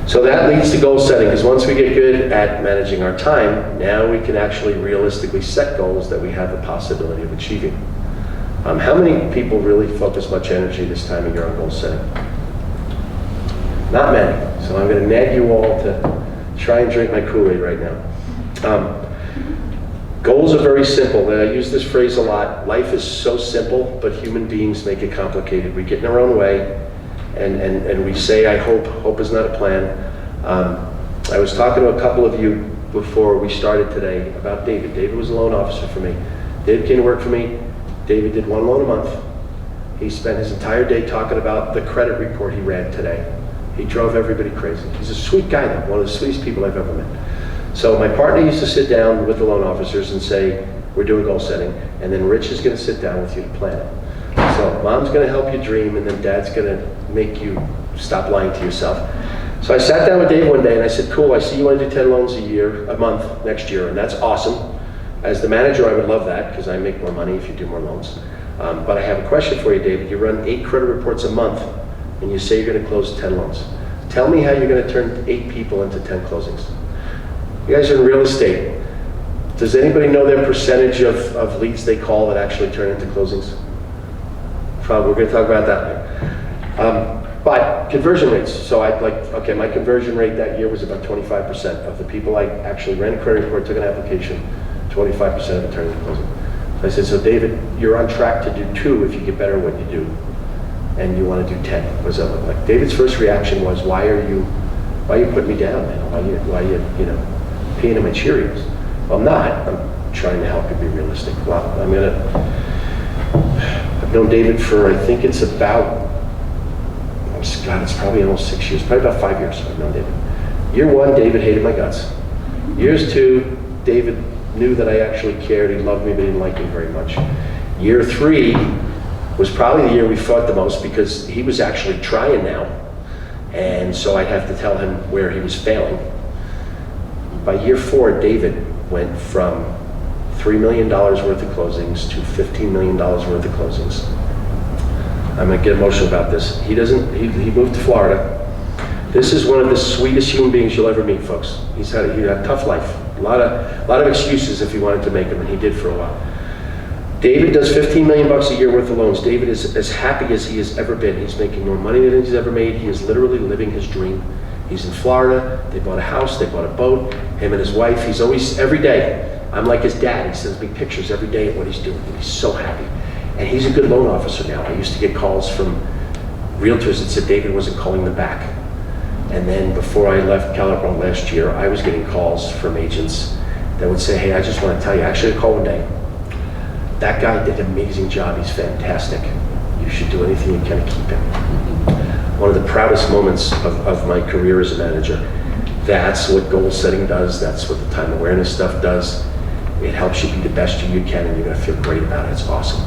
So that leads to goal setting, because once we get good at managing our time, now we can actually realistically set goals that we have the possibility of achieving. How many people really focus much energy this time of year on goal setting? Not many. So I'm going to nag you all to try and drink my Kool-Aid right now. Goals are very simple. I use this phrase a lot. Life is so simple, but human beings make it complicated. We get in our own way. And we say, I hope. Hope is not a plan. I was talking to a couple of you before we started today about David. David was a loan officer for me. David came to work for me. David did 1 loan a month. He spent his entire day talking about the credit report he ran today. He drove everybody crazy. He's a sweet guy, though, one of the sweetest people I've ever met. So my partner used to sit down with the loan officers and say, we're doing goal setting, and then Rich is going to sit down with you to plan it. So mom's going to help you dream, and then dad's going to make you stop lying to yourself. So I sat down with Dave one day and I said, cool, I see you want to do 10 loans a month next year, and that's awesome. As the manager, I would love that, because I make more money if you do more loans. But I have a question for you, David. You run 8 credit reports a month, and you say you're going to close 10 loans. Tell me how you're going to turn 8 people into 10 closings. You guys are in real estate. Does anybody know their percentage of leads they call that actually turn into closings? We're going to talk about that later. But conversion rates. So my conversion rate that year was about 25% of the people I actually ran a credit report, took an application, 25% of it turned into closing. So I said, so David, you're on track to do 2 if you get better at what you do, and you want to do 10. What does that look like? David's first reaction was, why are you putting me down, man? Why are you peeing in my Cheerios? Well, I'm not. I'm trying to help you be realistic. Well, I've known David for, I think it's about, it's probably almost 6 years, probably about 5 years I've known David. Year 1, David hated my guts. Years 2, David knew that I actually cared. He loved me, but he didn't like me very much. Year 3 was probably the year we fought the most, because he was actually trying now. And so I'd have to tell him where he was failing. By year 4, David went from $3 million worth of closings to $15 million worth of closings. I'm going to get emotional about this. He moved to Florida. This is one of the sweetest human beings you'll ever meet, folks. He had a tough life. A lot of excuses if he wanted to make them, and he did for a while. David does $15 million a year worth of loans. David is as happy as he has ever been. He's making more money than he's ever made. He is literally living his dream. He's in Florida. They bought a house. They bought a boat. Him and his wife. He's always, every day, I'm like his dad. He sends me pictures every day of what he's doing, and he's so happy. And he's a good loan officer now. I used to get calls from realtors that said David wasn't calling them back. And then before I left Cardone last year, I was getting calls from agents that would say, hey, I just want to tell you, actually I called one day. That guy did an amazing job. He's fantastic. You should do anything you can to keep him. One of the proudest moments of my career as a manager. That's what goal setting does. That's what the time awareness stuff does. It helps you be the best you can, and you're going to feel great about it. It's awesome.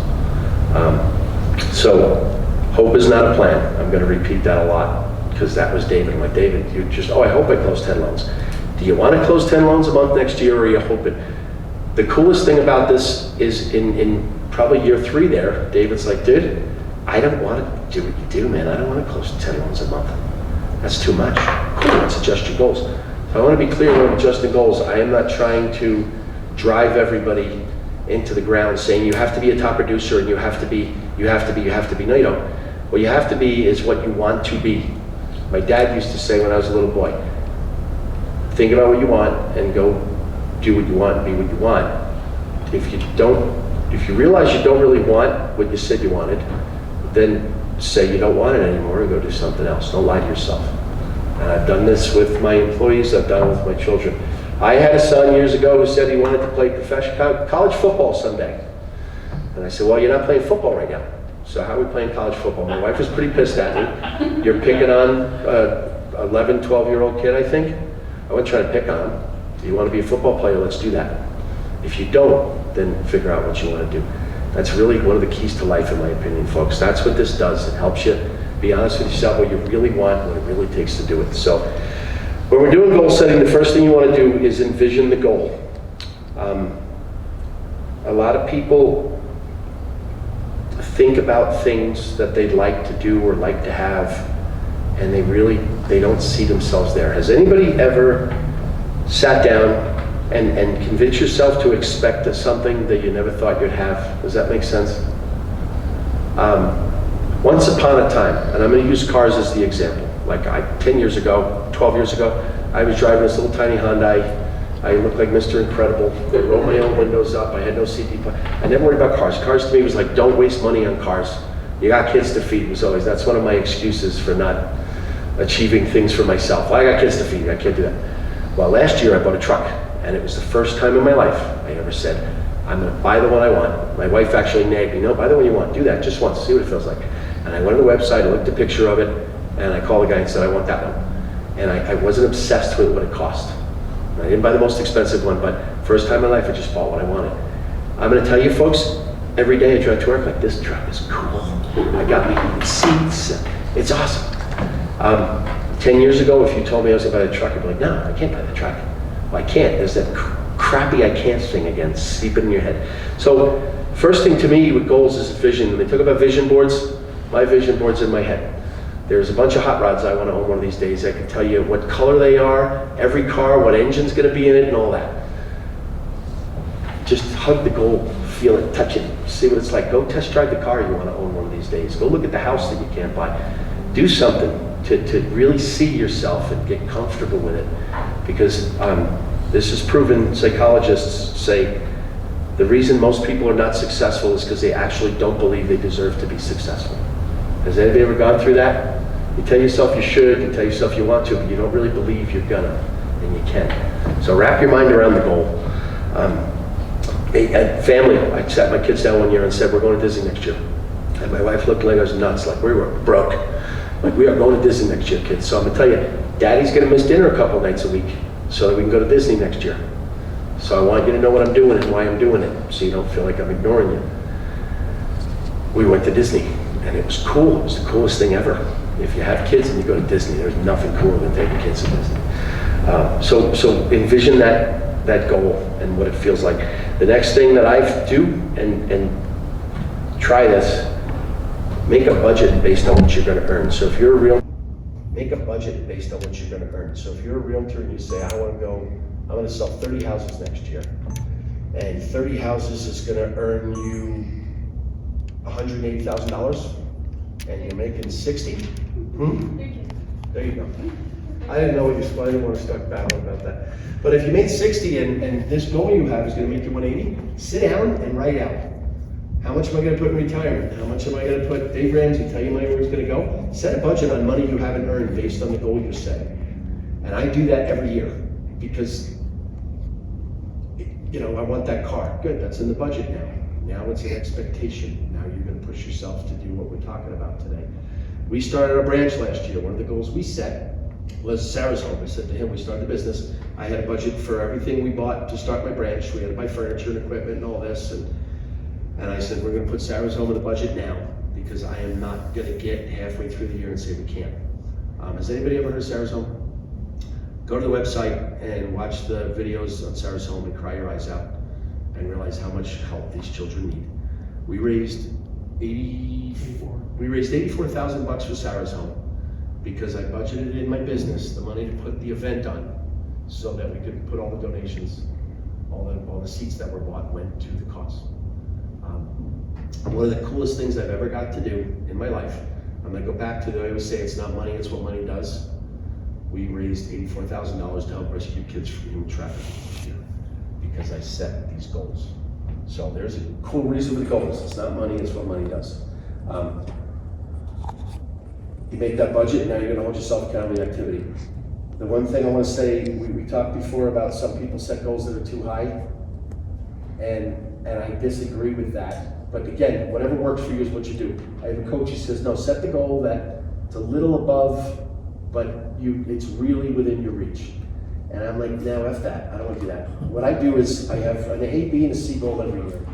So hope is not a plan. I'm going to repeat that a lot, because that was David. I'm like, David, you just, I hope I close 10 loans. Do you want to close 10 loans a month next year, or are you hoping? The coolest thing about this is in probably year 3 there, David's like, dude, I don't want to do what you do, man. I don't want to close 10 loans a month. That's too much. Cool, let's adjust your goals. So I want to be clear when I'm adjusting goals. I am not trying to drive everybody into the ground saying you have to be a top producer and you have to be. No, you don't. What you have to be is what you want to be. My dad used to say when I was a little boy, think about what you want and go do what you want, be what you want. If you realize you don't really want what you said you wanted, then say you don't want it anymore and go do something else. Don't lie to yourself. And I've done this with my employees, I've done it with my children. I had a son years ago who said he wanted to play professional college football someday. And I said, well, you're not playing football right now. So how are we playing college football? My wife was pretty pissed at me. You're picking on an 11, 12-year-old kid, I think. I wasn't trying to pick on him. If you want to be a football player, let's do that. If you don't, then figure out what you want to do. That's really one of the keys to life, in my opinion, folks. That's what this does. It helps you be honest with yourself, what you really want, what it really takes to do it. So when we're doing goal setting, the first thing you want to do is envision the goal. A lot of people think about things that they'd like to do or like to have, and they don't see themselves there. Has anybody ever sat down and convince yourself to expect something that you never thought you'd have? Does that make sense? Once upon a time, and I'm going to use cars as the example, like 10 years ago, 12 years ago, I was driving this little tiny Hyundai. I looked like Mr. Incredible. I rolled my own windows up. I had no CD player. I never worried about cars. Cars to me was like, don't waste money on cars. You got kids to feed. That's one of my excuses for not achieving things for myself. I got kids to feed. I can't do that. Well, last year I bought a truck, and it was the first time in my life I ever said, I'm going to buy the one I want. My wife actually nagged me, no, buy the one you want. Do that just once, see what it feels like. And I went on the website, I looked at a picture of it, and I called the guy and said, I want that one. And I wasn't obsessed with what it cost. I didn't buy the most expensive one, but first time in my life, I just bought what I wanted. I'm going to tell you folks, every day I drive to work like, this truck is cool. I got me heated seats. It's awesome. 10 years ago, if you told me I was going to buy a truck, I'd be like, no, I can't buy the truck. Well, I can't. There's that crappy I can't thing again, seeping in your head. So first thing to me with goals is vision. When they talk about vision boards, my vision board's in my head. There's a bunch of hot rods I want to own one of these days. I can tell you what color they are, every car, what engine's going to be in it, and all that. Just hug the goal, feel it, touch it, see what it's like. Go test drive the car you want to own one of these days. Go look at the house that you can't buy. Do something to really see yourself and get comfortable with it. Because this is proven, psychologists say, the reason most people are not successful is because they actually don't believe they deserve to be successful. Has anybody ever gone through that? You tell yourself you should, you tell yourself you want to, but you don't really believe you're gonna, and you can. So wrap your mind around the goal. At family, I sat my kids down one year and said, we're going to Disney next year. And my wife looked like I was nuts, like we were broke. Like, we are going to Disney next year, kids. So I'm gonna tell you, Daddy's gonna miss dinner a couple nights a week so that we can go to Disney next year. So I want you to know what I'm doing and why I'm doing it, so you don't feel like I'm ignoring you. We went to Disney. And it was cool. It was the coolest thing ever. If you have kids and you go to Disney, there's nothing cooler than taking kids to Disney. So envision that goal and what it feels like. The next thing that I do, and try this, make a budget based on what you're going to earn. So if you're a realtor, make a budget based on what you're going to earn. So if you're a realtor and you say, I'm going to sell 30 houses next year, and 30 houses is going to earn you $180,000, and you're making 60. There you go. I didn't know what you I didn't want to start battling about that. But if you made 60 and this goal you have is going to make you 180, sit down and write out. How much am I going to put in retirement? How much am I going to put? Dave Ramsey, tell you money where it's going to go. Set a budget on money you haven't earned based on the goal you're setting. And I do that every year because, I want that car. Good, that's in the budget now. Now it's an expectation. Now you're going to push yourself to do what we're talking about today. We started a branch last year. One of the goals we set was Sarah's home. I said to him, we started a business. I had a budget for everything we bought to start my branch. We had to buy furniture and equipment and all this. And I said, we're going to put Sarah's home in the budget now because I am not going to get halfway through the year and say we can't. Has anybody ever heard of Sarah's home? Go to the website and watch the videos on Sarah's home and cry your eyes out and realize how much help these children need. We raised $84,000 for Sarah's home. because I budgeted in my business the money to put the event on so that we could put all the donations, all the seats that were bought went to the cause. One of the coolest things I've ever got to do in my life, I'm gonna go back to I always say it's not money, it's what money does. We raised $84,000 to help rescue kids from human trafficking this year because I set these goals. So there's a cool reason for the goals. It's not money, it's what money does. You make that budget, now you're gonna hold yourself accountable to the activity. The one thing I wanna say, we talked before about some people set goals that are too high, and I disagree with that. But again, whatever works for you is what you do. I have a coach who says, no, set the goal that it's a little above, but it's really within your reach. And I'm like, no, F that, I don't wanna do that. What I do is I have an A, B, and a C goal every year.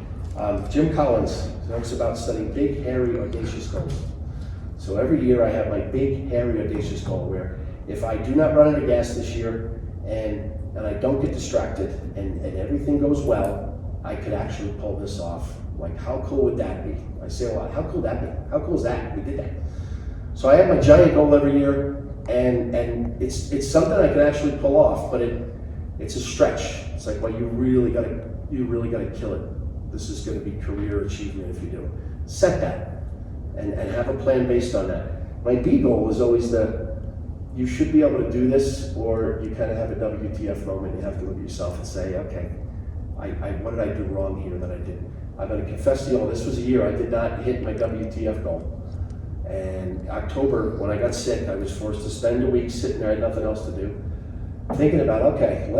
Jim Collins talks about setting big, hairy, audacious goals. So every year I have my big, hairy, audacious goal where if I do not run out of gas this year and I don't get distracted and everything goes well, I could actually pull this off. Like, how cool would that be? I say a lot, how cool would that be? How cool is that? We did that. So I have my giant goal every year, and it's something I can actually pull off, but it's a stretch. It's like, well, you really gotta kill it. This is gonna be career achievement if you do it. Set that. And have a plan based on that. My B goal is always you should be able to do this, or you kind of have a WTF moment. You have to look at yourself and say, okay, what did I do wrong here that I didn't? I'm going to confess to you all, this was a year I did not hit my WTF goal. And October, when I got sick, I was forced to spend a week sitting there, I had nothing else to do. Thinking about, okay, I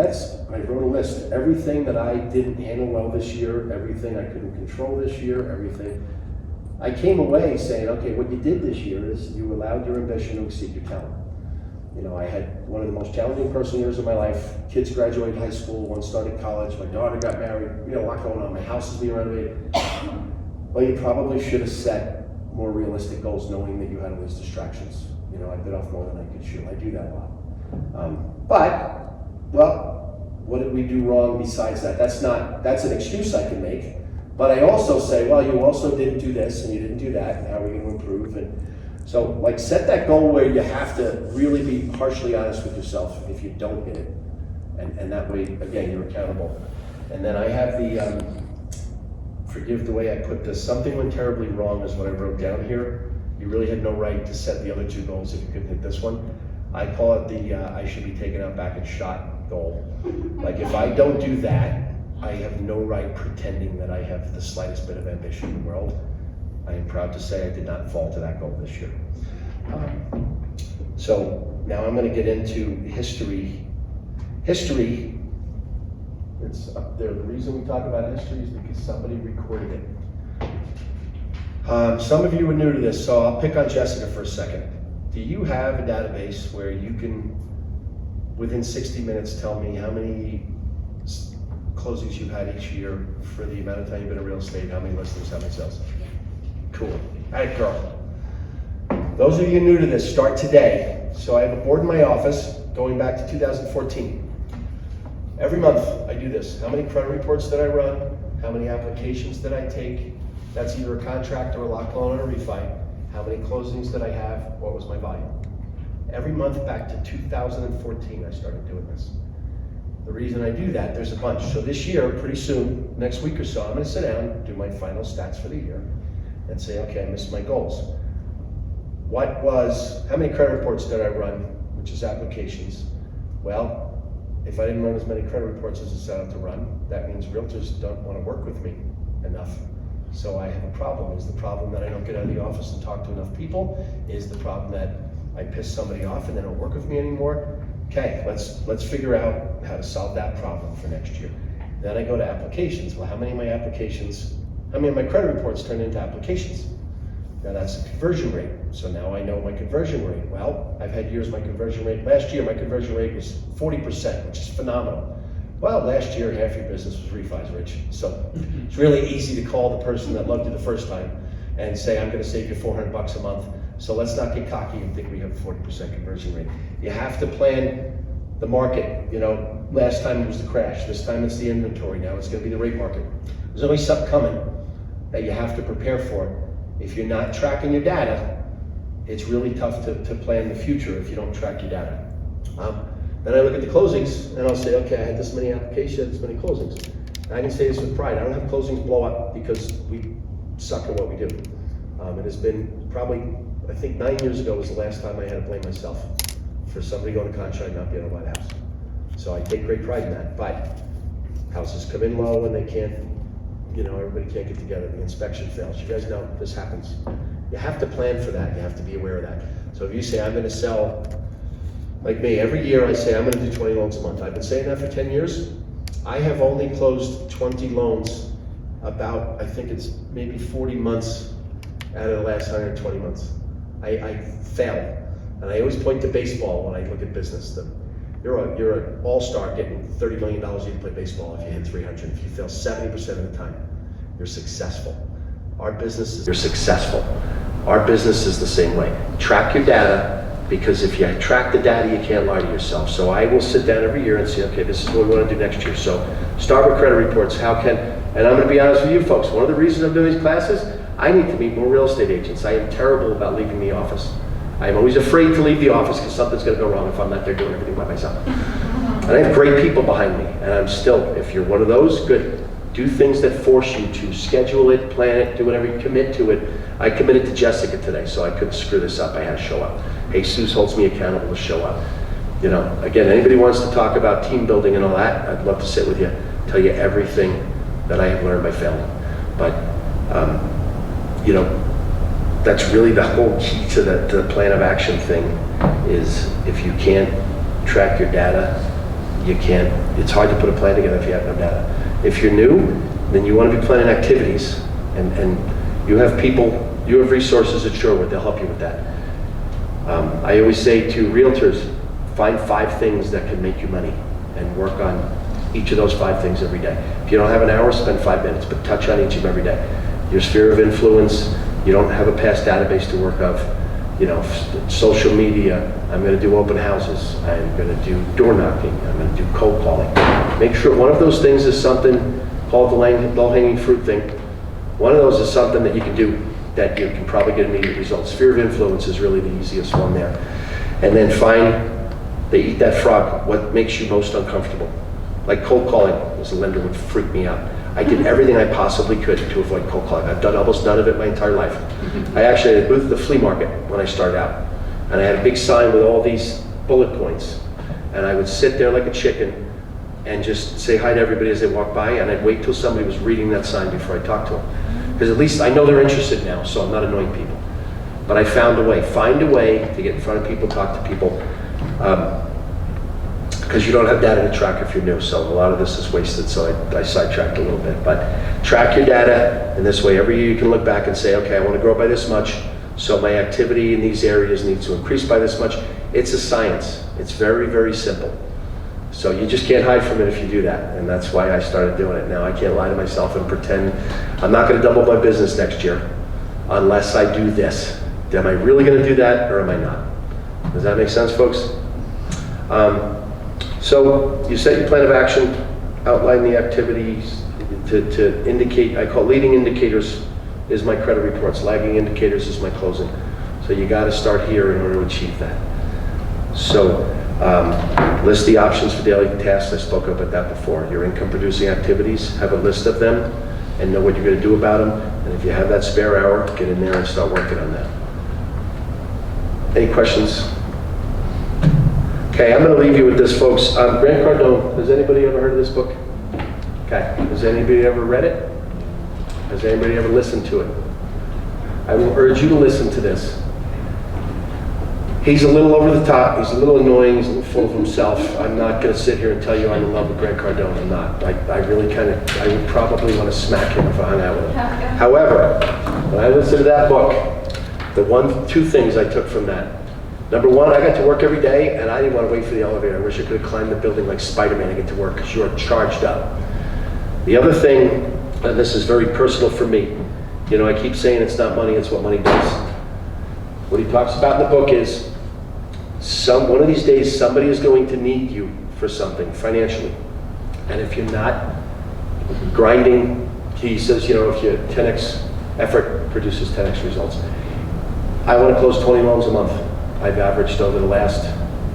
wrote a list. Everything that I didn't handle well this year, everything I couldn't control this year, everything. I came away saying, okay, what you did this year is you allowed your ambition to exceed your talent. You know, I had one of the most challenging personal years of my life. Kids graduated high school, one started college, my daughter got married, a lot going on. My house is being renovated. Well, you probably should have set more realistic goals knowing that you had all these distractions. You know, I bit off more than I could chew. I do that a lot. What did we do wrong besides that? That's an excuse I can make. But I also say, well, you also didn't do this and you didn't do that, and how are we going to improve? And so, like, set that goal where you have to really be harshly honest with yourself if you don't hit it. And that way, again, you're accountable. And then I have forgive the way I put this, something went terribly wrong is what I wrote down here. You really had no right to set the other two goals if you couldn't hit this one. I call it I should be taken out back and shot goal. Like, if I don't do that, I have no right pretending that I have the slightest bit of ambition in the world. I am proud to say I did not fall to that goal this year. So now I'm going to get into history. History, it's up there. The reason we talk about history is because somebody recorded it. Some of you are new to this, so I'll pick on Jessica for a second. Do you have a database where you can, within 60 minutes, tell me how many closings you've had each year for the amount of time you've been in real estate, how many listings, how many sales? Cool. All right, girl. Those of you new to this, start today. So I have a board in my office going back to 2014. Every month I do this. How many credit reports did I run? How many applications did I take? That's either a contract or a lock loan or a refi. How many closings did I have? What was my volume? Every month back to 2014 I started doing this. The reason I do that, there's a bunch. So this year, pretty soon, next week or so, I'm going to sit down, do my final stats for the year, and say, okay, I missed my goals. How many credit reports did I run, which is applications? Well, if I didn't run as many credit reports as I set out to run, that means realtors don't want to work with me enough. So I have a problem. Is the problem that I don't get out of the office and talk to enough people? Is the problem that I piss somebody off and they don't work with me anymore? Okay, let's figure out how to solve that problem for next year. Then I go to applications. Well, how many of my credit reports turn into applications? Now that's the conversion rate. So now I know my conversion rate. Well, I've had years last year my conversion rate was 40%, which is phenomenal. Well, last year half your business was refis, Rich. So it's really easy to call the person that loved you the first time and say, I'm gonna save you $400 a month. So let's not get cocky and think we have a 40% conversion rate. You have to plan the market. You know, last time it was the crash. This time it's the inventory. Now it's going to be the rate market. There's always something coming that you have to prepare for. If you're not tracking your data, it's really tough to plan the future if you don't track your data. Then I look at the closings and I'll say, okay, I had this many applications, this many closings. And I can say this with pride, I don't have closings blow up because we suck at what we do. It has been probably, I think 9 years ago was the last time I had to blame myself for somebody going to contract and not being able to buy the house. So I take great pride in that, but houses come in low and they can't, everybody can't get together, the inspection fails. You guys know this happens. You have to plan for that, you have to be aware of that. So if you say, I'm gonna sell, like me, every year I say, I'm gonna do 20 loans a month. I've been saying that for 10 years. I have only closed 20 loans about, I think it's maybe 40 months out of the last 120 months. I fail. And I always point to baseball when I look at business. You're an all-star getting $30 million a year to play baseball if you hit 300. If you fail 70% of the time, you're successful. You're successful. Our business is the same way. Track your data, because if you track the data, you can't lie to yourself. So I will sit down every year and say, okay, this is what we want to do next year. So start with credit reports. And I'm going to be honest with you folks, one of the reasons I'm doing these classes, I need to meet more real estate agents. I am terrible about leaving the office. I'm always afraid to leave the office because something's going to go wrong if I'm not there doing everything by myself. And I have great people behind me, and I'm still, if you're one of those, good. Do things that force you to schedule it, plan it, do whatever you commit to it. I committed to Jessica today, so I couldn't screw this up. I had to show up. Jesus holds me accountable to show up. Again, anybody wants to talk about team building and all that, I'd love to sit with you, tell you everything that I have learned by failing. But, that's really the whole key to the plan of action thing, is if you can't track your data, it's hard to put a plan together if you have no data. If you're new, then you want to be planning activities, and you have resources at Shorewood, they'll help you with that. I always say to realtors, find 5 things that can make you money and work on each of those 5 things every day. If you don't have an hour, spend 5 minutes, but touch on each of them every day. Your sphere of influence, you don't have a past database to work of. Social media, I'm going to do open houses, I'm going to do door knocking, I'm going to do cold calling. Make sure one of those things is something called the low-hanging fruit thing. One of those is something that you can do that you can probably get immediate results. Sphere of influence is really the easiest one there. And then they eat that frog, what makes you most uncomfortable. Like cold calling, as a lender, would freak me out. I did everything I possibly could to avoid cold calling. I've done almost none of it my entire life. I actually had a booth at the flea market when I started out. And I had a big sign with all these bullet points. And I would sit there like a chicken and just say hi to everybody as they walk by, and I'd wait till somebody was reading that sign before I talked to them. Because at least I know they're interested now, so I'm not annoying people. But I found a way. Find a way to get in front of people, talk to people. Because you don't have data to track if you're new, so a lot of this is wasted, so I sidetracked a little bit. But track your data, and this way every year you can look back and say, okay, I want to grow by this much, so my activity in these areas needs to increase by this much. It's a science. It's very, very simple. So you just can't hide from it if you do that, and that's why I started doing it. Now I can't lie to myself and pretend I'm not going to double my business next year unless I do this. Am I really going to do that, or am I not? Does that make sense, folks? So you set your plan of action, outline the activities to indicate. I call leading indicators is my credit reports, lagging indicators is my closing. So you got to start here in order to achieve that. So list the options for daily tasks. I spoke about that before. Your income producing activities, have a list of them and know what you're going to do about them. And if you have that spare hour, get in there and start working on that. Any questions? Okay, I'm going to leave you with this, folks. Grant Cardone, has anybody ever heard of this book? Okay, has anybody ever read it? Has anybody ever listened to it? I will urge you to listen to this. He's a little over the top, he's a little annoying, he's a little full of himself. I'm not going to sit here and tell you I'm in love with Grant Cardone. I'm not. I really I would probably want to smack him if I hung out with him. However, when I listened to that book, two things I took from that. Number one, I got to work every day, and I didn't want to wait for the elevator. I wish I could have climbed the building like Spider-Man to get to work, because you are charged up. The other thing, and this is very personal for me, I keep saying it's not money, it's what money does. What he talks about in the book is, one of these days, somebody is going to need you for something financially. And if you're not grinding, he says, if you 10x effort produces 10x results. I want to close 20 loans a month. I've averaged over the last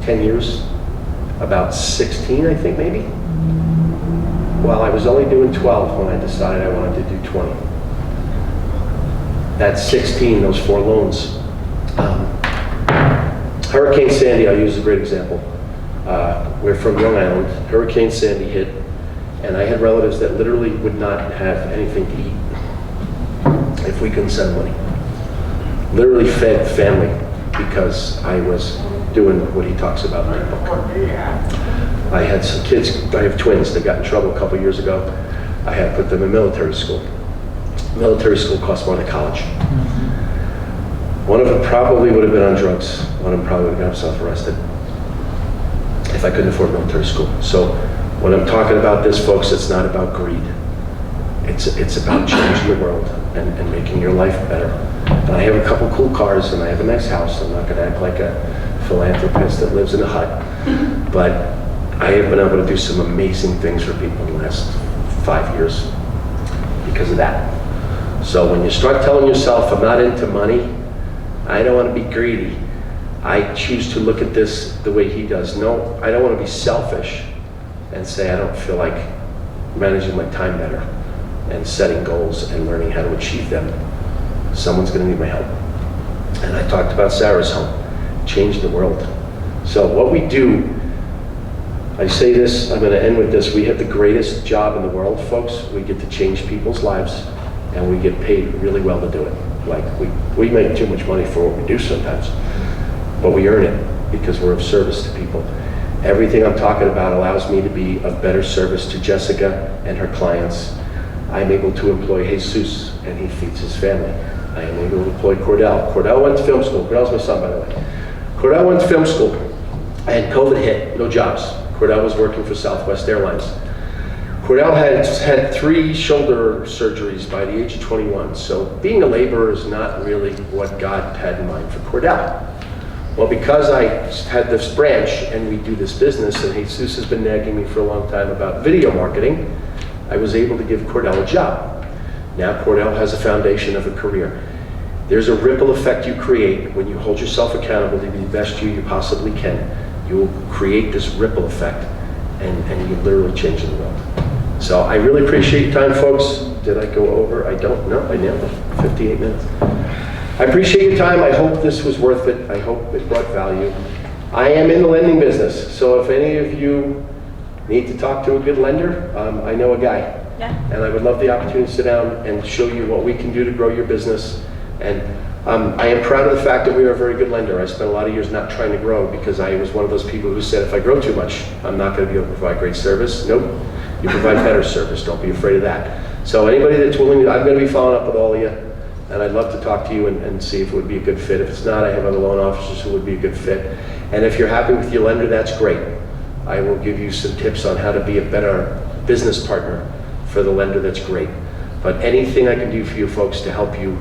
10 years about 16, I think, maybe. Well, I was only doing 12 when I decided I wanted to do 20. That's 16, those 4 loans. Hurricane Sandy, I'll use as a great example. We're from Long Island. Hurricane Sandy hit, and I had relatives that literally would not have anything to eat if we couldn't send money. Literally fed family because I was doing what he talks about in that book. I had some kids, I have twins, they got in trouble a couple years ago. I had to put them in military school. Military school costs more than college. One of them probably would have been on drugs. One of them probably would have got himself arrested if I couldn't afford military school. So when I'm talking about this, folks, it's not about greed. It's about changing the world and making your life better. And I have a couple cool cars and I have a nice house. I'm not going to act like a philanthropist that lives in a hut. But I have been able to do some amazing things for people in the last 5 years because of that. So when you start telling yourself, I'm not into money, I don't want to be greedy, I choose to look at this the way he does. No, I don't want to be selfish and say I don't feel like managing my time better and setting goals and learning how to achieve them. Someone's going to need my help. And I talked about Sarah's home, change the world. So what we do, I say this, I'm going to end with this, we have the greatest job in the world, folks. We get to change people's lives and we get paid really well to do it. Like we make too much money for what we do sometimes, but we earn it because we're of service to people. Everything I'm talking about allows me to be of better service to Jessica and her clients. I'm able to employ Jesus and he feeds his family. I am able to employ Cordell. Cordell went to film school. Cordell's my son, by the way. Cordell went to film school and COVID hit, no jobs. Cordell was working for Southwest Airlines. Cordell had 3 shoulder surgeries by the age of 21. So being a laborer is not really what God had in mind for Cordell. Well, because I had this branch and we do this business, and Jesus has been nagging me for a long time about video marketing, I was able to give Cordell a job. Now Cordell has a foundation of a career. There's a ripple effect you create when you hold yourself accountable to be the best you possibly can. You will create this ripple effect and you literally change the world. So I really appreciate your time, folks. Did I go over? I don't know. I nailed it. 58 minutes. I appreciate your time. I hope this was worth it. I hope it brought value. I am in the lending business, so if any of you need to talk to a good lender, I know a guy. Yeah. And I would love the opportunity to sit down and show you what we can do to grow your business. And I am proud of the fact that we are a very good lender. I spent a lot of years not trying to grow because I was one of those people who said if I grow too much, I'm not going to be able to provide great service. Nope. You provide better service. Don't be afraid of that. So anybody that's willing to, I'm going to be following up with all of you. And I'd love to talk to you and see if it would be a good fit. If it's not, I have other loan officers who would be a good fit. And if you're happy with your lender, that's great. I will give you some tips on how to be a better business partner for the lender. That's great. But anything I can do for you folks to help you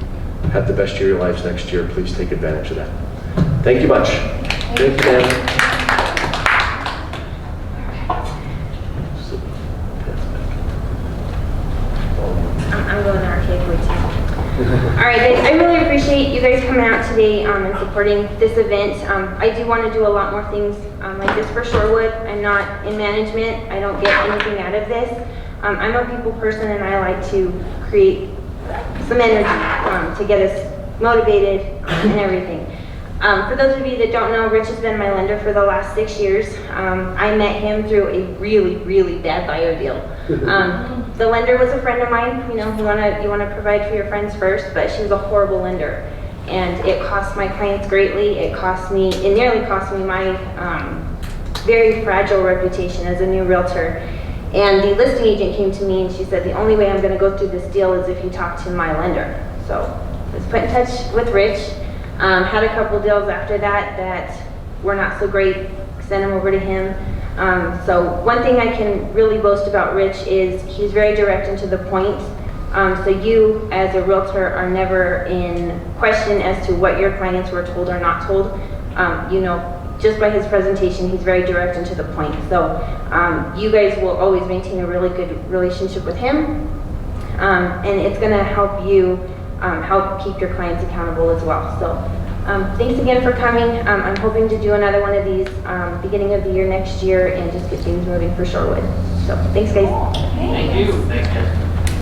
have the best year of your lives next year, please take advantage of that. Thank you much. Thank you, Dan. I'm going to arcade with you. All right, guys, I really appreciate you guys coming out today and supporting this event. I do want to do a lot more things like this for Shorewood. I'm not in management. I don't get anything out of this. I'm a people person and I like to create some energy to get us motivated and everything. For those of you that don't know, Rich has been my lender for the last 6 years. I met him through a really, really bad buyer deal. The lender was a friend of mine. You know, you want to provide for your friends first, but she was a horrible lender, and it cost my clients greatly. It nearly cost me my very fragile reputation as a new realtor. And the listing agent came to me and she said, the only way I'm going to go through this deal is if you talk to my lender. So I was put in touch with Rich. Had a couple deals after that were not so great. Sent them over to him. So one thing I can really boast about Rich is he's very direct and to the point. So you as a realtor are never in question as to what your clients were told or not told. You know, just by his presentation, he's very direct and to the point. So you guys will always maintain a really good relationship with him. And it's going to help you help keep your clients accountable as well. So Thanks again for coming. I'm hoping to do another one of these beginning of the year next year and just get things moving for Shorewood. So thanks guys. Thank you. Thanks, Jessica.